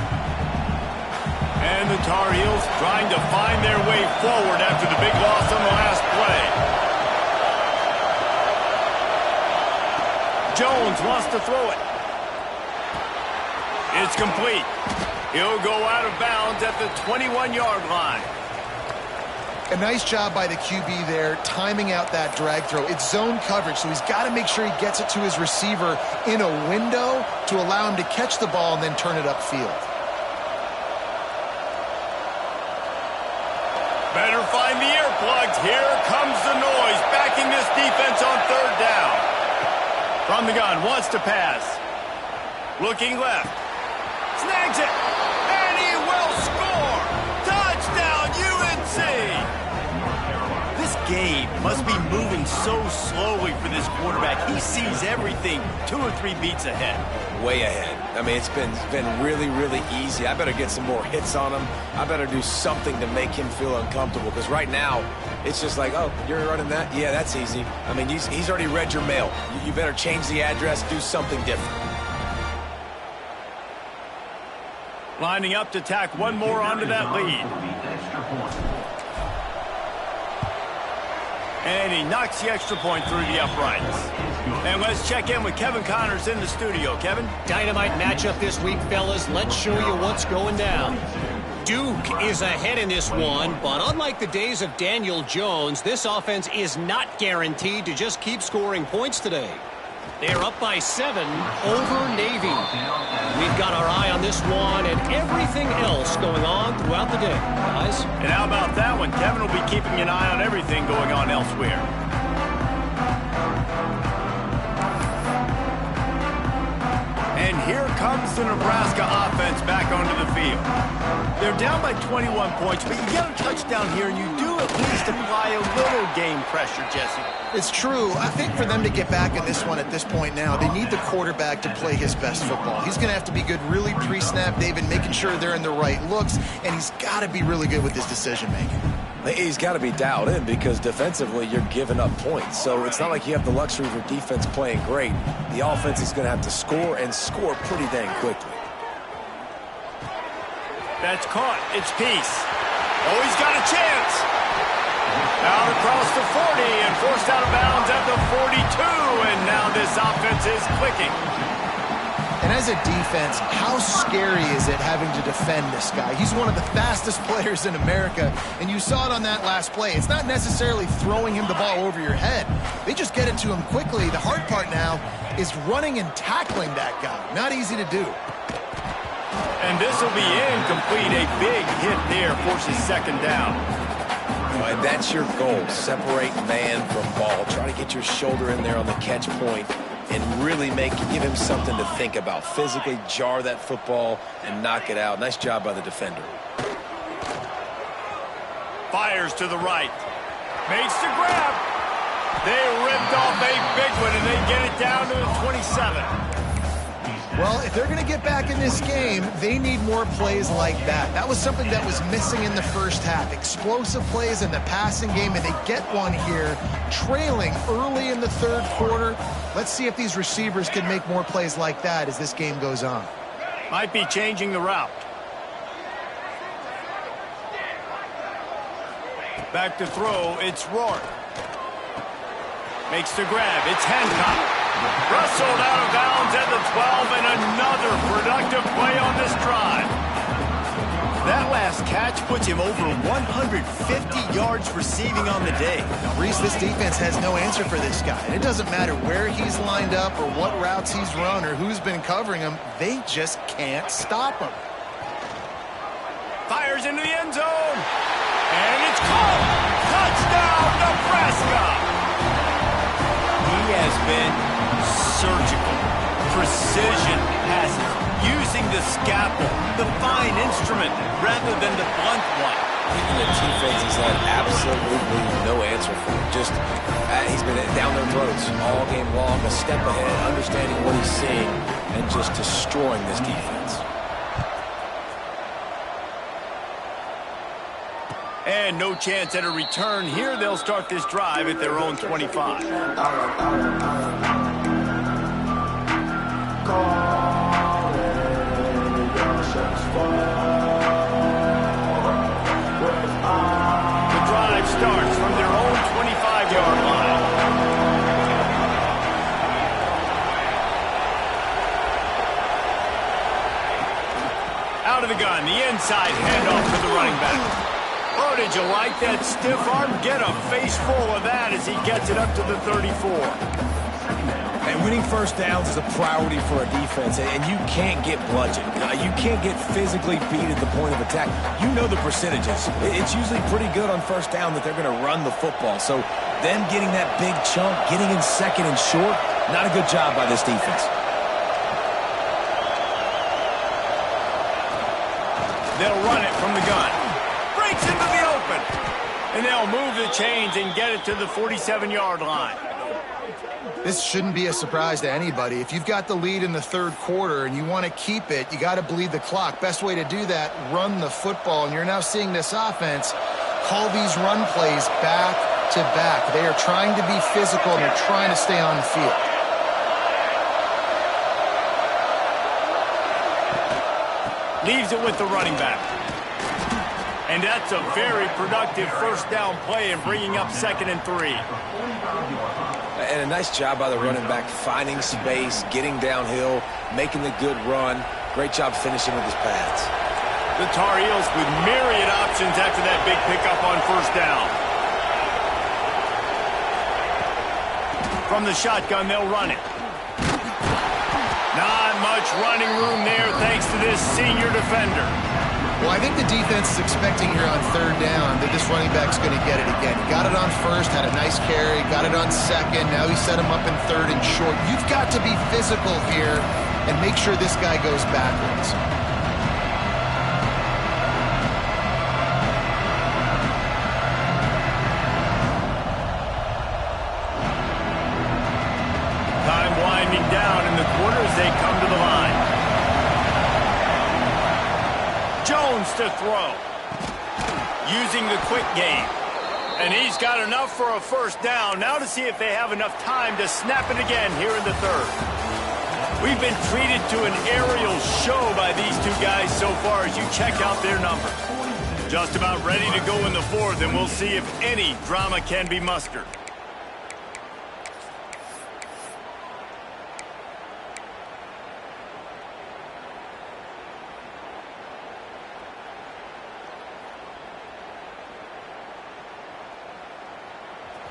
Speaker 1: And the Tar Heels trying to find their way forward after the big loss on the last play. Jones wants to throw it. It's complete. He'll go out of bounds at the 21-yard line.
Speaker 2: A nice job by the QB there, timing out that drag throw. It's zone coverage, so he's got to make sure he gets it to his receiver in a window to allow him to catch the ball and then turn it upfield.
Speaker 1: Better find the earplugs. Here comes the noise, backing this defense on 3rd down. From the gun, wants to pass. Looking left. Snags it. And he will score. Touchdown, UNC. This game must be moving so slowly for this quarterback. He sees everything 2 or 3 beats ahead.
Speaker 3: Way ahead. I mean, it's been really, really easy. I better get some more hits on him. I better do something to make him feel uncomfortable, because right now, it's just like, oh, you're running that? Yeah, that's easy. I mean, he's already read your mail. You better change the address, do something different.
Speaker 1: Lining up to tack one more onto that lead. And he knocks the extra point through the uprights. And let's check in with Kevin Connors in the studio. Kevin?
Speaker 4: Dynamite matchup this week, fellas. Let's show you what's going down. Duke is ahead in this one, but unlike the days of Daniel Jones, this offense is not guaranteed to just keep scoring points today. They're up by 7 over Navy. We've got our eye on this one and everything else going on throughout the day, guys.
Speaker 1: And how about that one? Kevin will be keeping an eye on everything going on elsewhere. And And here comes the Nebraska offense back onto the field. They're down by 21 points, but you get a touchdown here, and you do at least apply a little game pressure, Jesse.
Speaker 2: It's true. I think for them to get back in this one at this point now, they need the quarterback to play his best football. He's going to have to be good really pre-snap, David, making sure they're in the right looks, and he's got to be really good with his decision-making.
Speaker 3: He's got to be dialed in because defensively you're giving up points. So it's not like you have the luxury of your defense playing great. The offense is going to have to score and score pretty dang quickly.
Speaker 1: That's caught. It's Peace. Oh, he's got a chance. Out across the 40 and forced out of bounds at the 42. And now this offense is clicking.
Speaker 2: And as a defense, how scary is it having to defend this guy? He's one of the fastest players in America, and you saw it on that last play. It's not necessarily throwing him the ball over your head. They just get it to him quickly. The hard part now is running and tackling that guy. Not easy to do.
Speaker 1: And this will be incomplete. A big hit there forces second down.
Speaker 3: And that's your goal. Separate man from ball. Try to get your shoulder in there on the catch point and really give him something to think about. Physically jar that football and knock it out. Nice job by the defender.
Speaker 1: Fires to the right. Makes the grab. They ripped off a big one, and they get it down to the 27.
Speaker 2: Well, if they're going to get back in this game, they need more plays like that. That was something that was missing in the first half. Explosive plays in the passing game, and they get one here, trailing early in the third quarter. Let's see if these receivers can make more plays like that as this game goes on.
Speaker 1: Might be changing the route. Back to throw, it's Rourke. Makes the grab, it's Hancock. Wrestled out of bounds at the 12, and another productive play on this drive. That last catch puts him over 150 yards receiving on the day.
Speaker 2: Now, Reese, this defense has no answer for this guy. And it doesn't matter where he's lined up or what routes he's run or who's been covering him. They just can't stop him.
Speaker 1: Fires into the end zone. And it's caught. Touchdown, Nebraska. He has been surgical, precision passes, using the scalpel, the fine instrument, rather than the blunt one.
Speaker 3: And the defense has had absolutely no answer for him. Just, he's been down their throats all game long, a step ahead, understanding what he's seeing, and just destroying this defense.
Speaker 1: And no chance at a return here. They'll start this drive at their own 25. The drive starts from their own 25-yard line. Out of the gun, the inside handoff to the running back. Oh, did you like that stiff arm? Get a face full of that as he gets it up to the 34.
Speaker 3: And winning first downs is a priority for a defense, and you can't get bludgeoned. You can't get physically beat at the point of attack. You know the percentages. It's usually pretty good on first down that they're going to run the football. So them getting that big chunk, getting in second and short, not a good job by this defense.
Speaker 1: They'll run it from the gun. Breaks into the open. And they'll move the chains and get it to the 47-yard line.
Speaker 2: This shouldn't be a surprise to anybody. If you've got the lead in the third quarter and you want to keep it, you got to bleed the clock. Best way to do that, run the football. And you're now seeing this offense call these run plays back to back. They are trying to be physical, and they're trying to stay on the field.
Speaker 1: Leaves it with the running back. And that's a very productive first down play and bringing up 2nd and 3.
Speaker 3: And a nice job by the running back, finding space, getting downhill, making the good run. Great job finishing with his pads.
Speaker 1: The Tar Heels with myriad options after that big pickup on first down. From the shotgun, they'll run it. Not much running room there thanks to this senior defender.
Speaker 2: Well, I think the defense is expecting here on third down that this running back's going to get it again. He got it on first, had a nice carry, got it on second. Now he set him up in third and short. You've got to be physical here and make sure this guy goes backwards.
Speaker 1: Time winding down in the quarter as they come to the line. Jones to throw. Using the quick game. And he's got enough for a first down. Now to see if they have enough time to snap it again here in the third. We've been treated to an aerial show by these two guys so far as you check out their numbers. Just about ready to go in the fourth, and we'll see if any drama can be mustered.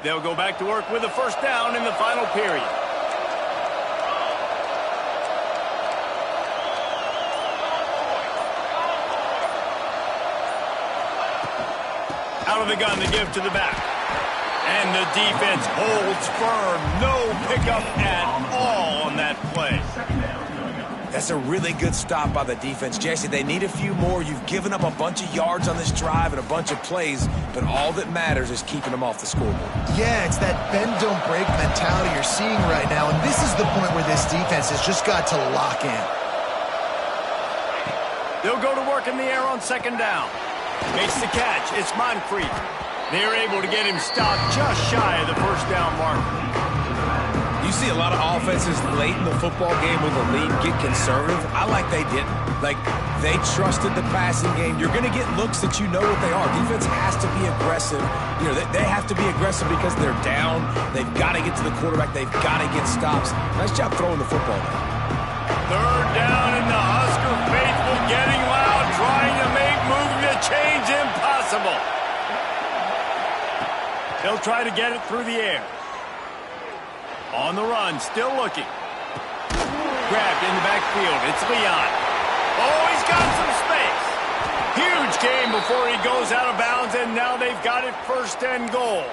Speaker 1: They'll go back to work with a first down in the final period. Out of the gun, they give to the back. And the defense holds firm. No pickup at all on that play.
Speaker 3: That's a really good stop by the defense, Jesse. They need a few more. You've given up a bunch of yards on this drive and a bunch of plays, but all that matters is keeping them off the scoreboard.
Speaker 2: Yeah, it's that bend, don't break mentality you're seeing right now, and this is the point where this defense has just got to lock in.
Speaker 1: They'll go to work in the air on second down. Makes the catch. It's Moncrief. They're able to get him stopped just shy of the first down marker.
Speaker 3: You see a lot of offenses late in the football game when the lead get conservative. I like they didn't. Like, they trusted the passing game. You're going to get looks that you know what they are. Defense has to be aggressive. You know, they have to be aggressive because they're down. They've got to get to the quarterback. They've got to get stops. Nice job throwing the football now.
Speaker 1: Third down, and the Husker faithful getting loud, trying to make moving the chains impossible. They'll try to get it through the air. On the run, still looking. Grabbed in the backfield. It's Leon. Oh, he's got some space. Huge game before he goes out of bounds, and now they've got it first and goal.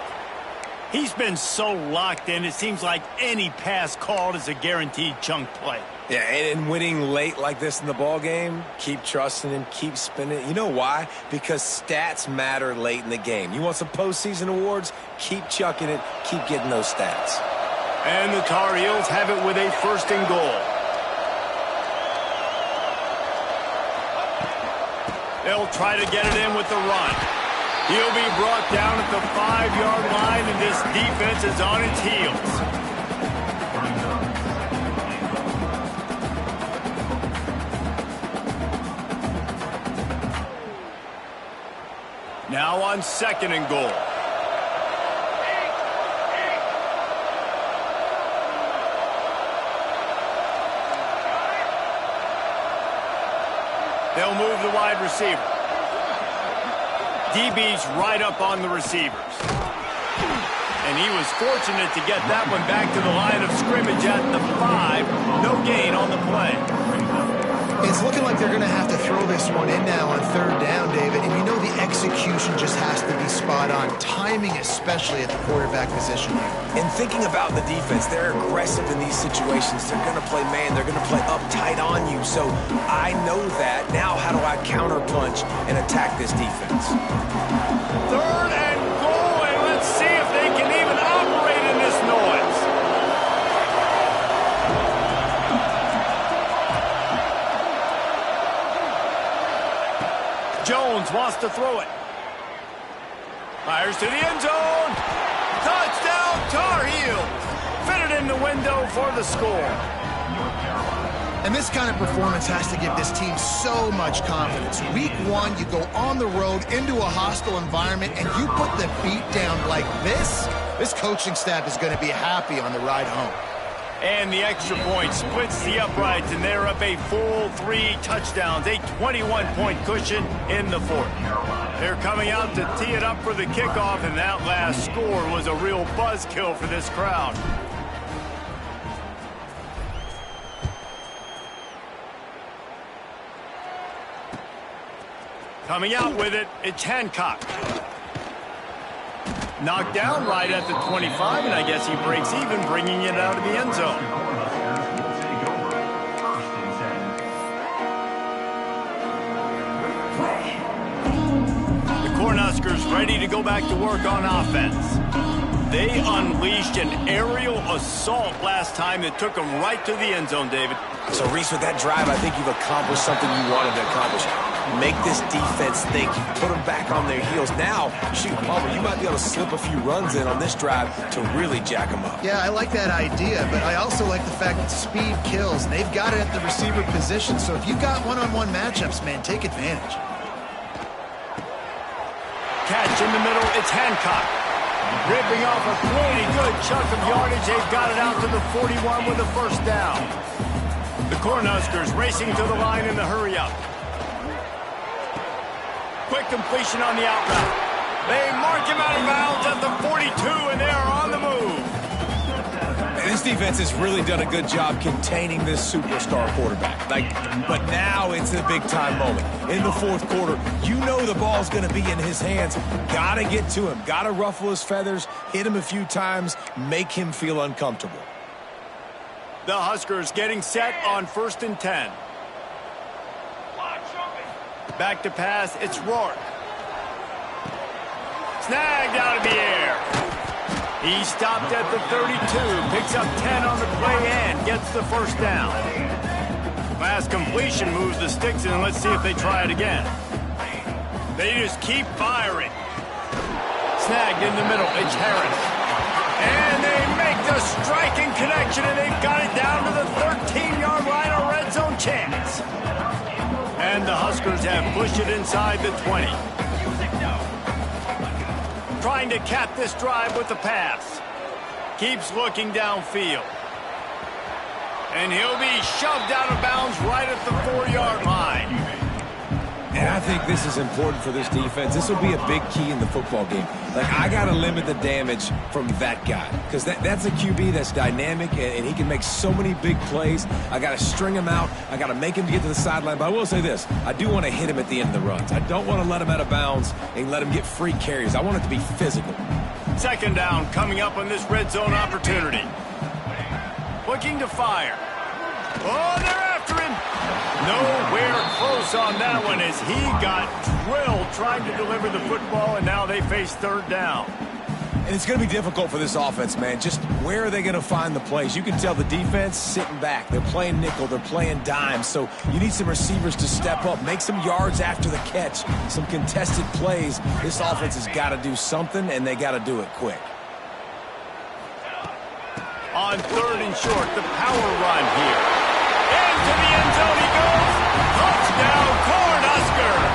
Speaker 1: He's been so locked in, it seems like any pass called is a guaranteed chunk play.
Speaker 3: Yeah, and winning late like this in the ball game, keep trusting him, keep spinning. You know why? Because stats matter late in the game. You want some postseason awards? Keep chucking it, keep getting those stats.
Speaker 1: And the Tar Heels have it with a first and goal. They'll try to get it in with the run. He'll be brought down at the 5-yard line, and this defense is on its heels. Now on second and goal. They'll move the wide receiver. DB's right up on the receivers. And he was fortunate to get that one back to the line of scrimmage at the 5. No gain on the play.
Speaker 2: It's looking like they're going to have to throw this one in now on third down, David. And you know the execution just has to be spot on. Timing especially at the quarterback position here.
Speaker 3: And thinking about the defense, they're aggressive in these situations. They're going to play man. They're going to play uptight on you. So I know that. Now how do I counterpunch and attack this defense?
Speaker 1: Third and goal, and let's see if they can even operate in this noise. Jones wants to throw it. Fires to the end zone. Touchdown, Tar Heels. Fitted in the window for the score.
Speaker 2: And this kind of performance has to give this team so much confidence. Week 1, you go on the road into a hostile environment, and you put the beat down like this. This coaching staff is going to be happy on the ride home.
Speaker 1: And the extra point splits the uprights, and they're up a full 3 touchdowns, a 21-point cushion in the fourth. They're coming out to tee it up for the kickoff, and that last score was a real buzzkill for this crowd. Coming out with it, it's Hancock. Knocked down right at the 25, and I guess he breaks even, bringing it out of the end zone. Cornhuskers ready to go back to work on offense. They unleashed an aerial assault last time that took them right to the end zone, David.
Speaker 3: So, Reese, with that drive, I think you've accomplished something you wanted to accomplish. Make this defense think, put them back on their heels. Now, shoot, Palmer, you might be able to slip a few runs in on this drive to really jack them up.
Speaker 2: Yeah, I like that idea, but I also like the fact that speed kills, and they've got it at the receiver position. So if you've got one-on-one matchups, man, take advantage.
Speaker 1: Catch in the middle, it's Hancock. Ripping off a pretty good chunk of yardage. They've got it out to the 41 with a first down. The Cornhuskers racing to the line in the hurry-up. Quick completion on the out route. They mark him out of bounds at the 42, and they are on the move.
Speaker 3: And this defense has really done a good job containing this superstar quarterback. But now it's a big-time moment. In the fourth quarter, you know the ball's going to be in his hands. Got to get to him. Got to ruffle his feathers, hit him a few times, make him feel uncomfortable.
Speaker 1: The Huskers getting set on 1st and 10. Back to pass, it's Rourke. Snagged out of the air. He stopped at the 32, picks up 10 on the play and gets the first down. Last completion moves the sticks in, and let's see if they try it again. They just keep firing. Snagged in the middle, it's Harris. And they make the striking connection, and they've got it down to the 13-yard line, a red zone chance. And the Huskers have pushed it inside the 20. Trying to cap this drive with the pass. Keeps looking downfield. And he'll be shoved out of bounds right at the 4-yard line.
Speaker 3: And I think this is important for this defense. This will be a big key in the football game. I got to limit the damage from that guy because that's a QB that's dynamic, and he can make so many big plays. I got to string him out. I got to make him get to the sideline. But I will say this. I do want to hit him at the end of the runs. I don't want to let him out of bounds and let him get free carries. I want it to be physical.
Speaker 1: Second down coming up on this red zone opportunity. Looking to fire. Oh, they're after him. Nowhere close on that one as he got drilled trying to deliver the football, and now they face third down.
Speaker 3: And it's going to be difficult for this offense, man. Just where are they going to find the plays? You can tell the defense sitting back. They're playing nickel. They're playing dime. So you need some receivers to step up, make some yards after the catch, some contested plays. This offense has got to do something, and they got to do it quick.
Speaker 1: On 3rd and short, the power run here. Into the end zone he goes. Touchdown, Cornhuskers.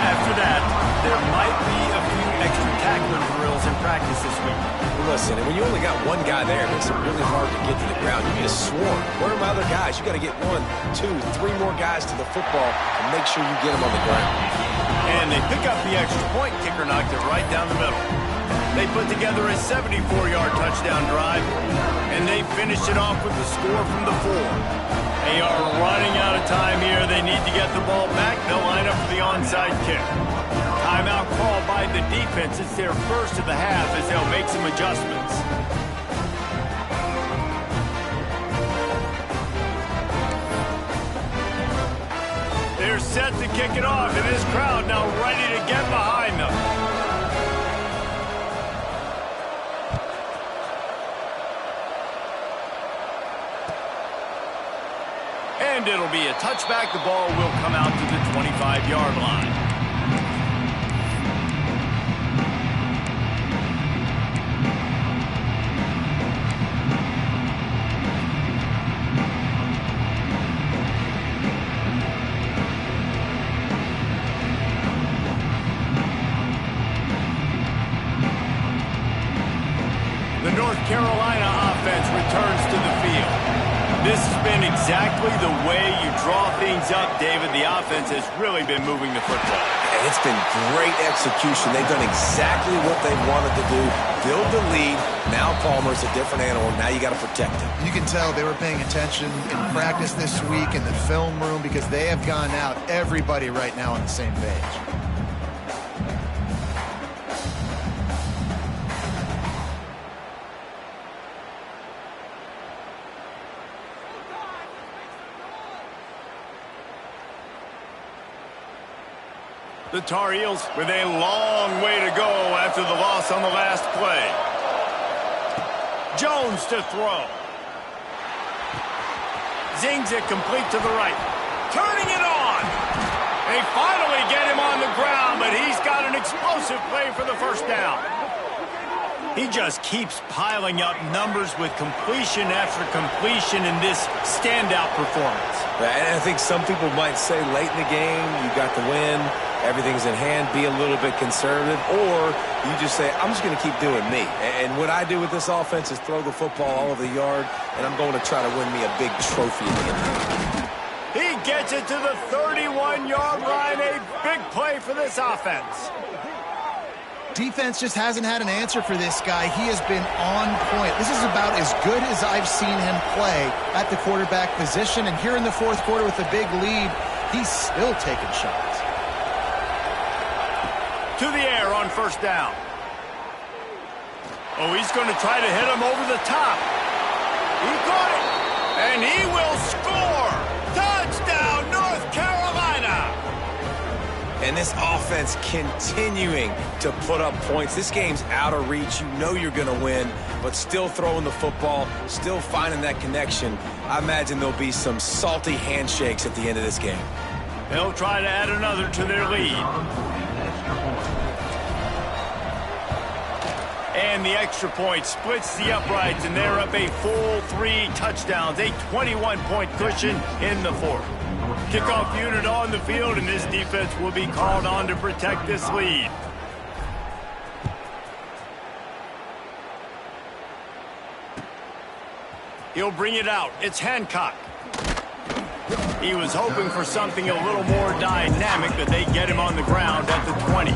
Speaker 1: After that, there might be a few extra tackling drills in practice this week.
Speaker 3: Listen, and when you only got one guy there, it makes it really hard to get to the ground. You get a swarm. Where are my other guys? You got to get 1, 2, 3 more guys to the football and make sure you get them on the ground.
Speaker 1: And they pick up the extra point. Kicker knocked it right down the middle. They put together a 74-yard touchdown drive, and they finished it off with the score from the 4. They are running out of time here. They need to get the ball back. They'll line up for the onside kick. Timeout called by the defense. It's their first of the half as they'll make some adjustments. They're set to kick it off, and this crowd now ready to get behind them. And it'll be a touchback. The ball will come out to the 25-yard line. The North Carolina offense returns to the field. This has been exactly the way you draw things up, David. The offense has really been moving the football.
Speaker 3: And it's been great execution. They've done exactly what they wanted to do. Build the lead. Now Palmer's a different animal. Now you got to protect him.
Speaker 2: You can tell they were paying attention in practice this week in the film room because they have gone out, everybody right now on the same page.
Speaker 1: The Tar Heels with a long way to go after the loss on the last play. Jones to throw. Zings it complete to the right. Turning it on. They finally get him on the ground, but he's got an explosive play for the first down. He just keeps piling up numbers with completion after completion in this standout performance.
Speaker 3: And I think some people might say late in the game, you got the win, everything's in hand, be a little bit conservative, or you just say, I'm just going to keep doing me. And what I do with this offense is throw the football all over the yard, and I'm going to try to win me a big trophy at the end of the game.
Speaker 1: He gets it to the 31-yard line, a big play for this offense.
Speaker 2: Defense just hasn't had an answer for this guy. He has been on point. This is about as good as I've seen him play at the quarterback position. And here in the fourth quarter with a big lead, he's still taking shots.
Speaker 1: To the air on first down. Oh, he's going to try to hit him over the top. He caught it, and he will score. Touchdown, North Carolina.
Speaker 3: And this offense continuing to put up points. This game's out of reach. You know you're going to win, but still throwing the football, still finding that connection. I imagine there'll be some salty handshakes at the end of this game.
Speaker 1: They'll try to add another to their lead. And the extra point splits the uprights, and they're up a full 3 touchdowns, a 21-point cushion in the fourth. Kickoff unit on the field, and this defense will be called on to protect this lead. He'll bring it out. It's Hancock. He was hoping for something a little more dynamic, but they get him on the ground at the 20.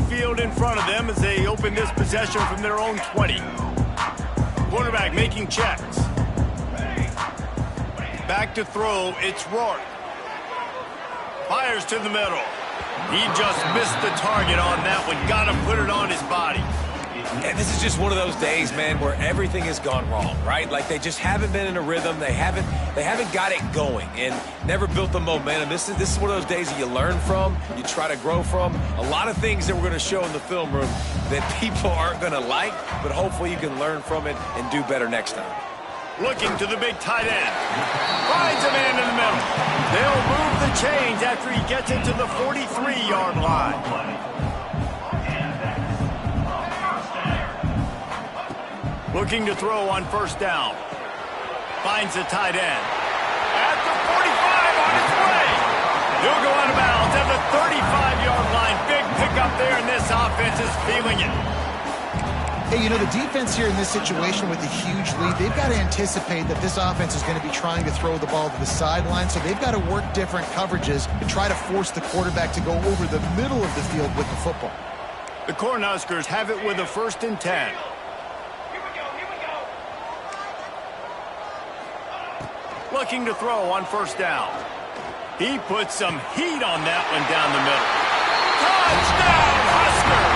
Speaker 1: Field in front of them as they open this possession from their own 20. Quarterback making checks. Back to throw, it's Rourke. Fires to the middle. He just missed the target on that one. Got to put it on his body.
Speaker 3: And this is just one of those days, man, where everything has gone wrong, right? Like they just haven't been in a rhythm. They haven't got it going and never built the momentum. This is one of those days that you learn from, you try to grow from. A lot of things that we're going to show in the film room that people aren't going to like, but hopefully you can learn from it and do better next time.
Speaker 1: Looking to the big tight end. Finds a man in the middle. They'll move the chains after he gets into the 43-yard line. Looking to throw on first down. Finds the tight end. At the 45 on his way. He'll go out of bounds at the 35-yard line. Big pickup there, and this offense is feeling it.
Speaker 2: Hey, you know, the defense here in this situation with a huge lead, they've got to anticipate that this offense is going to be trying to throw the ball to the sideline, so they've got to work different coverages to try to force the quarterback to go over the middle of the field with the football.
Speaker 1: The Cornhuskers have it with a 1st and 10. Looking to throw on first down. He puts some heat on that one down the middle. Touchdown, Husker!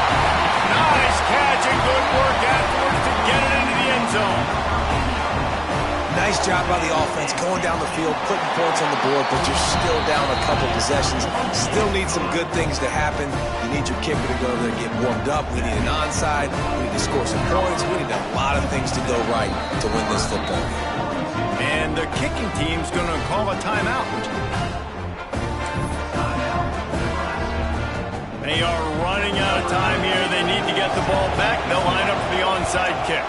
Speaker 1: Nice catch and good work afterwards to get it into the end zone.
Speaker 3: Nice job by the offense going down the field, putting points on the board, but you're still down a couple possessions. Still need some good things to happen. You need your kicker to go there and get warmed up. We need an onside. We need to score some points. We need a lot of things to go right to win this football game.
Speaker 1: And the kicking team's going to call a timeout. They are running out of time here. They need to get the ball back. They'll line up for the onside kick.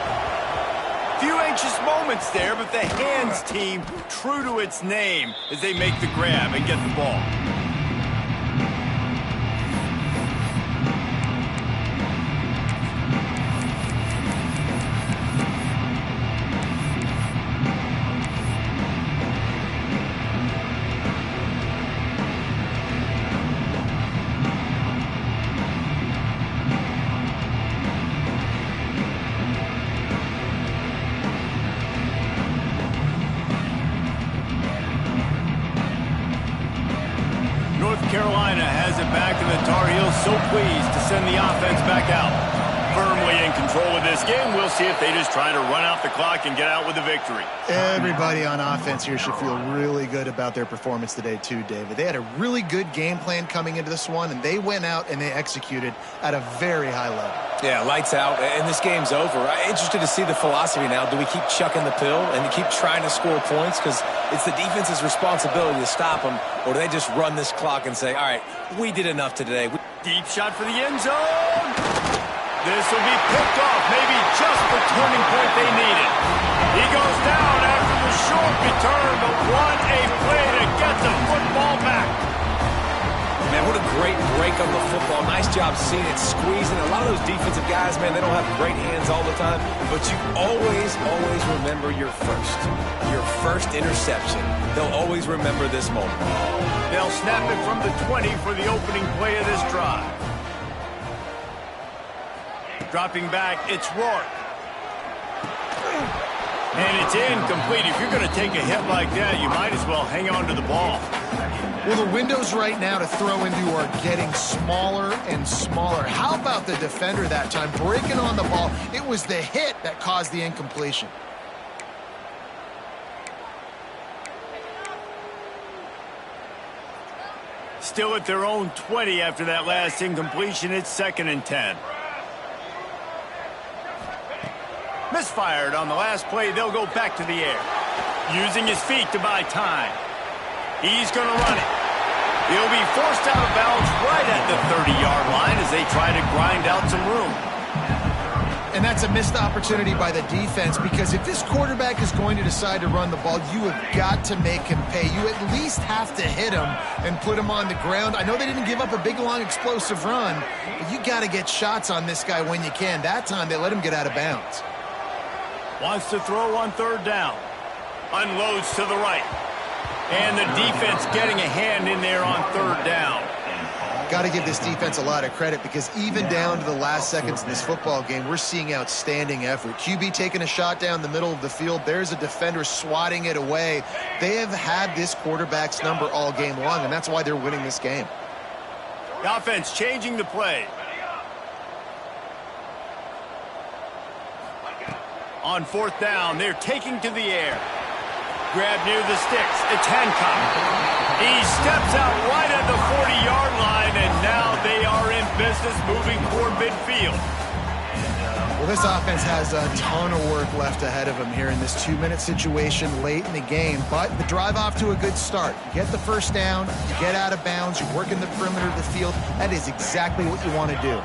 Speaker 1: Few anxious moments there, but the hands team true to its name as they make the grab and get the ball. Carolina has it back, and the Tar Heels so pleased to send the offense back out. firmly in control of this game. We'll see if they just try to run out the clock and get out with a victory.
Speaker 2: Everybody on offense here should feel really good about their performance today too, David. They had a really good game plan coming into this one, and they went out and they executed at a very high level.
Speaker 3: Yeah, lights out, and this game's over. I'm interested to see the philosophy now. Do we keep chucking the pill and keep trying to score points? Because it's the defense's responsibility to stop them, or do they just run this clock and say, all right, we did enough today.
Speaker 1: Deep shot for the end zone. This will be picked off, maybe just the turning point they needed. He goes down after the short return, but what a play to get the football back.
Speaker 3: Man, what a great break on the football. Nice job seeing it, squeezing. A lot of those defensive guys, man, they don't have great hands all the time, but you always remember your first interception. They'll always remember this moment.
Speaker 1: They'll snap it from the 20 for the opening play of this drive. Dropping back, it's Rourke. And it's incomplete. If you're going to take a hit like that, you might as well hang on to the ball.
Speaker 2: Well, the windows right now to throw into are getting smaller and smaller. How about the defender that time breaking on the ball? It was the hit that caused the incompletion.
Speaker 1: Still at their own 20 after that last incompletion. It's 2nd and 10. Misfired on the last play. They'll go back to the air. Using his feet to buy time. He's going to run it. He'll be forced out of bounds right at the 30-yard line as they try to grind out some room.
Speaker 2: And that's a missed opportunity by the defense, because if this quarterback is going to decide to run the ball, you have got to make him pay. You at least have to hit him and put him on the ground. I know they didn't give up a big, long, explosive run, but you got to get shots on this guy when you can. That time, they let him get out of bounds.
Speaker 1: Wants to throw on 3rd down. Unloads to the right. And the defense getting a hand in there on 3rd down.
Speaker 2: Got to give this defense a lot of credit, because even down to the last seconds in this football game, we're seeing outstanding effort. QB taking a shot down the middle of the field. There's a defender swatting it away. They have had this quarterback's number all game long, and that's why they're winning this game.
Speaker 1: The offense changing the play. On 4th down, they're taking to the air. Grab near the sticks. It's Hancock. He steps out right at the 40-yard line, and now they are in business moving toward midfield.
Speaker 2: Well, this offense has a ton of work left ahead of them here in this 2-minute situation late in the game, but the drive off to a good start. You get the 1st down, you get out of bounds, you're working the perimeter of the field. That is exactly what you want to do.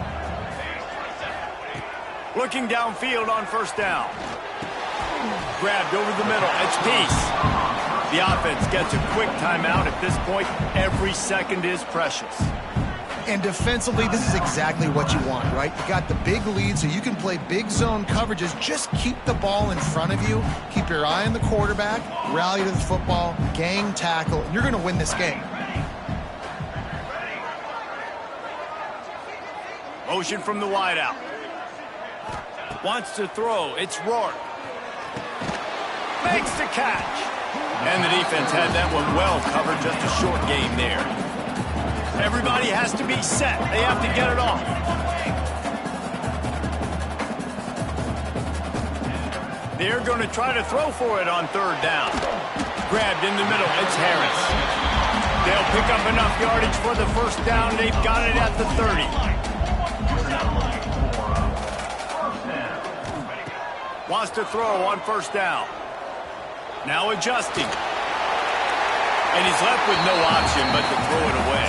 Speaker 1: Looking downfield on 1st down. Grabbed over the middle. It's Peace. The offense gets a quick timeout. At this point, every second is precious.
Speaker 2: And defensively, this is exactly what you want, right? You got the big lead, so you can play big zone coverages. Just keep the ball in front of you. Keep your eye on the quarterback. Rally to the football. Gang tackle. And you're going to win this game.
Speaker 1: Motion from the wideout. Wants to throw. It's Rourke. Makes the catch. And the defense had that one well covered. Just a short game there. Everybody has to be set. They have to get it off. They're going to try to throw for it on 3rd down. Grabbed in the middle. It's Harris. They'll pick up enough yardage for the 1st down. They've got it at the 30. Wants to throw on 1st down. Now adjusting. And he's left with no option but to throw it away.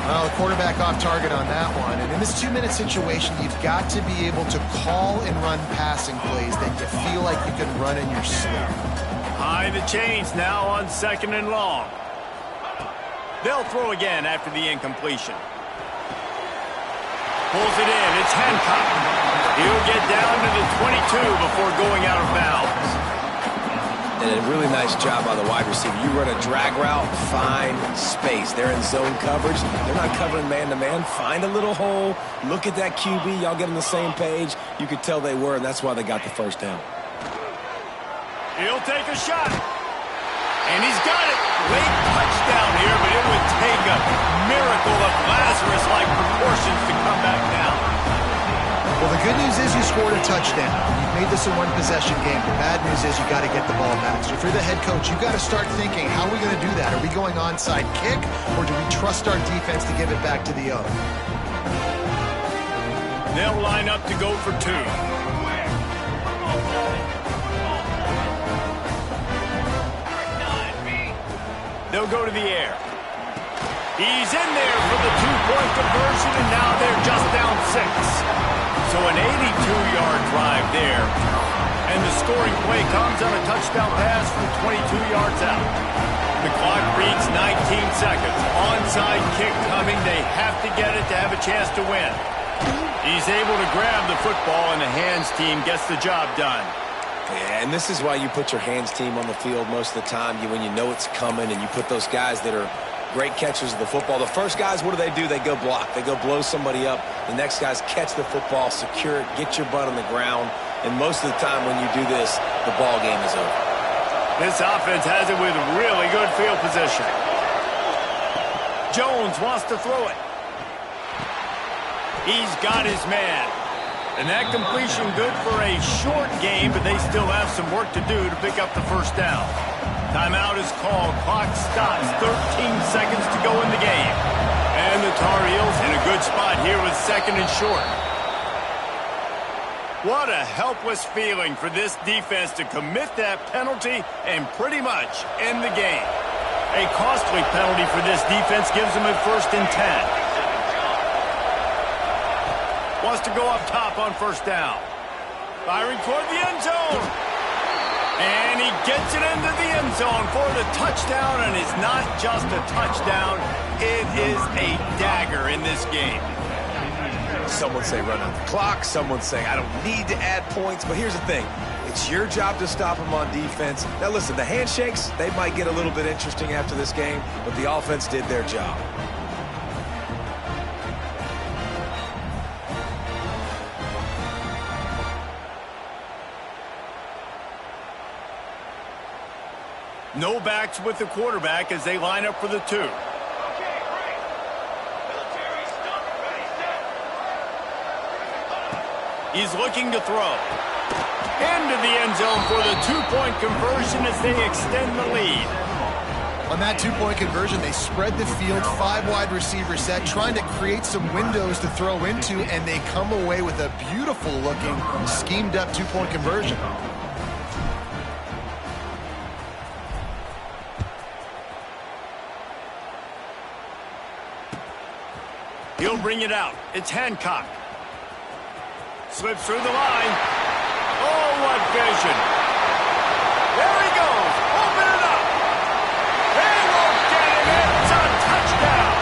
Speaker 2: Well, the quarterback off target on that one. And in this 2-minute situation, you've got to be able to call and run passing plays that you feel like you can run in your sleep.
Speaker 1: High the chains now on 2nd and long. They'll throw again after the incompletion. Pulls it in. It's Hancock. He'll get down to the 22 before going out of bounds.
Speaker 3: And a really nice job by the wide receiver. You run a drag route, find space. They're in zone coverage. They're not covering man-to-man. Find a little hole. Look at that QB. Y'all get on the same page. You could tell they were, and that's why they got the 1st down.
Speaker 1: He'll take a shot. And he's got it. Late touchdown here, but it would take a miracle of Lazarus-like proportions to come back down.
Speaker 2: Well, The good news is you scored a touchdown. You've made this a one-possession game. The bad news is you got to get the ball back. So if you're the head coach, you've got to start thinking, how are we going to do that? Are we going onside kick, or do we trust our defense to give it back to the other?
Speaker 1: They'll line up to go for two. They'll go to the air. He's in there for the two-point conversion, and now they're just down 6. So an 82-yard drive there. And the scoring play comes on a touchdown pass from 22 yards out. The clock reads 19 seconds. Onside kick coming. They have to get it to have a chance to win. He's able to grab the football, and the hands team gets the job done.
Speaker 3: Yeah, and this is why you put your hands team on the field most of the time. When you know it's coming, and you put those guys that are great catchers of the football. The first guys, what do? They go block. They go blow somebody up. The next guys catch the football, secure it, get your butt on the ground. And most of the time when you do this, the ball game is over.
Speaker 1: This offense has it with really good field position. Jones wants to throw it. He's got his man. And that completion good for a short game, but they still have some work to do to pick up the first down. Timeout is called. Clock stops. 13 seconds to go in the game. And the Tar Heels in a good spot here with second and short. What a helpless feeling for this defense to commit that penalty and pretty much end the game. A costly penalty for this defense gives them a 1st and 10. Wants to go up top on first down. Firing toward the end zone. And he gets it into the end zone for the touchdown, and it's not just a touchdown, it is a dagger in this game.
Speaker 3: Some would say run out the clock. Some would say I don't need to add points. But here's the thing. It's your job to stop them on defense. Now listen, the handshakes, they might get a little bit interesting after this game, but the offense did their job.
Speaker 1: No backs with the quarterback as they line up for the two.
Speaker 5: Okay, break. Military stuff, ready, set.
Speaker 1: He's looking to throw. Into the end zone for the two-point conversion as they extend the lead.
Speaker 2: On that two-point conversion, they spread the field, 5 wide receiver set, trying to create some windows to throw into, and they come away with a beautiful-looking, schemed-up two-point conversion.
Speaker 1: He'll bring it out. It's Hancock. Slips through the line. Oh, what vision. There he goes. Open it up. They won't get him. It's a touchdown.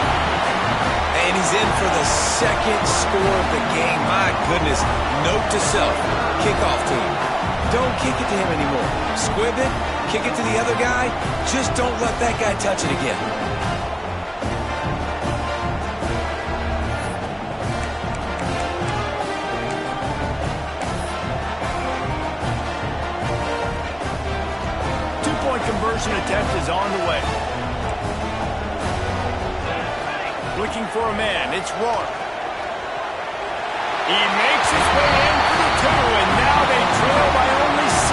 Speaker 3: And he's in for the second score of the game. My goodness. Note to self. Kickoff team. Don't kick it to him anymore. Squib it. Kick it to the other guy. Just don't let that guy touch it again.
Speaker 1: Conversion attempt is on the way. Looking for a man. It's Rourke. He makes his way in for the two, and now they trail by only 6.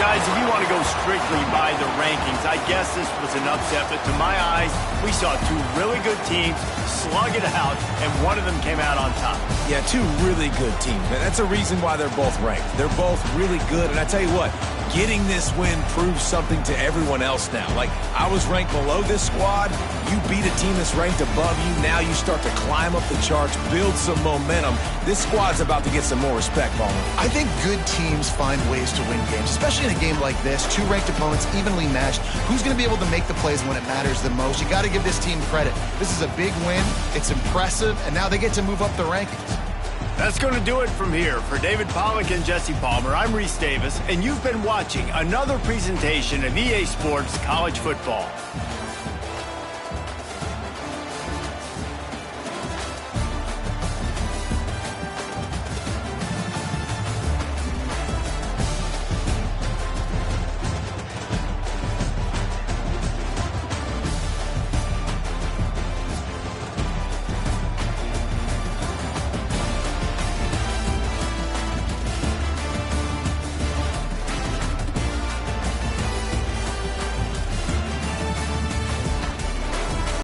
Speaker 1: Guys, if you want to go strictly by the rankings, I guess this was an upset, but to my eyes, we saw two really good teams slug it out, and one of them came out on top.
Speaker 3: Yeah, two really good teams. And that's a reason why they're both ranked. They're both really good, and I tell you what, getting this win proves something to everyone else now. Like, I was ranked below this squad. You beat a team that's ranked above you. Now you start to climb up the charts, build some momentum. This squad's about to get some more respect, Ballmer.
Speaker 2: I think good teams find ways to win games, especially in a game like this. 2 ranked opponents, evenly matched. Who's going to be able to make the plays when it matters the most? You got to give this team credit. This is a big win. It's impressive, and now they get to move up the rankings.
Speaker 1: That's going to do it from here. For David Pollack and Jesse Palmer, I'm Reese Davis, and you've been watching another presentation of EA Sports College Football.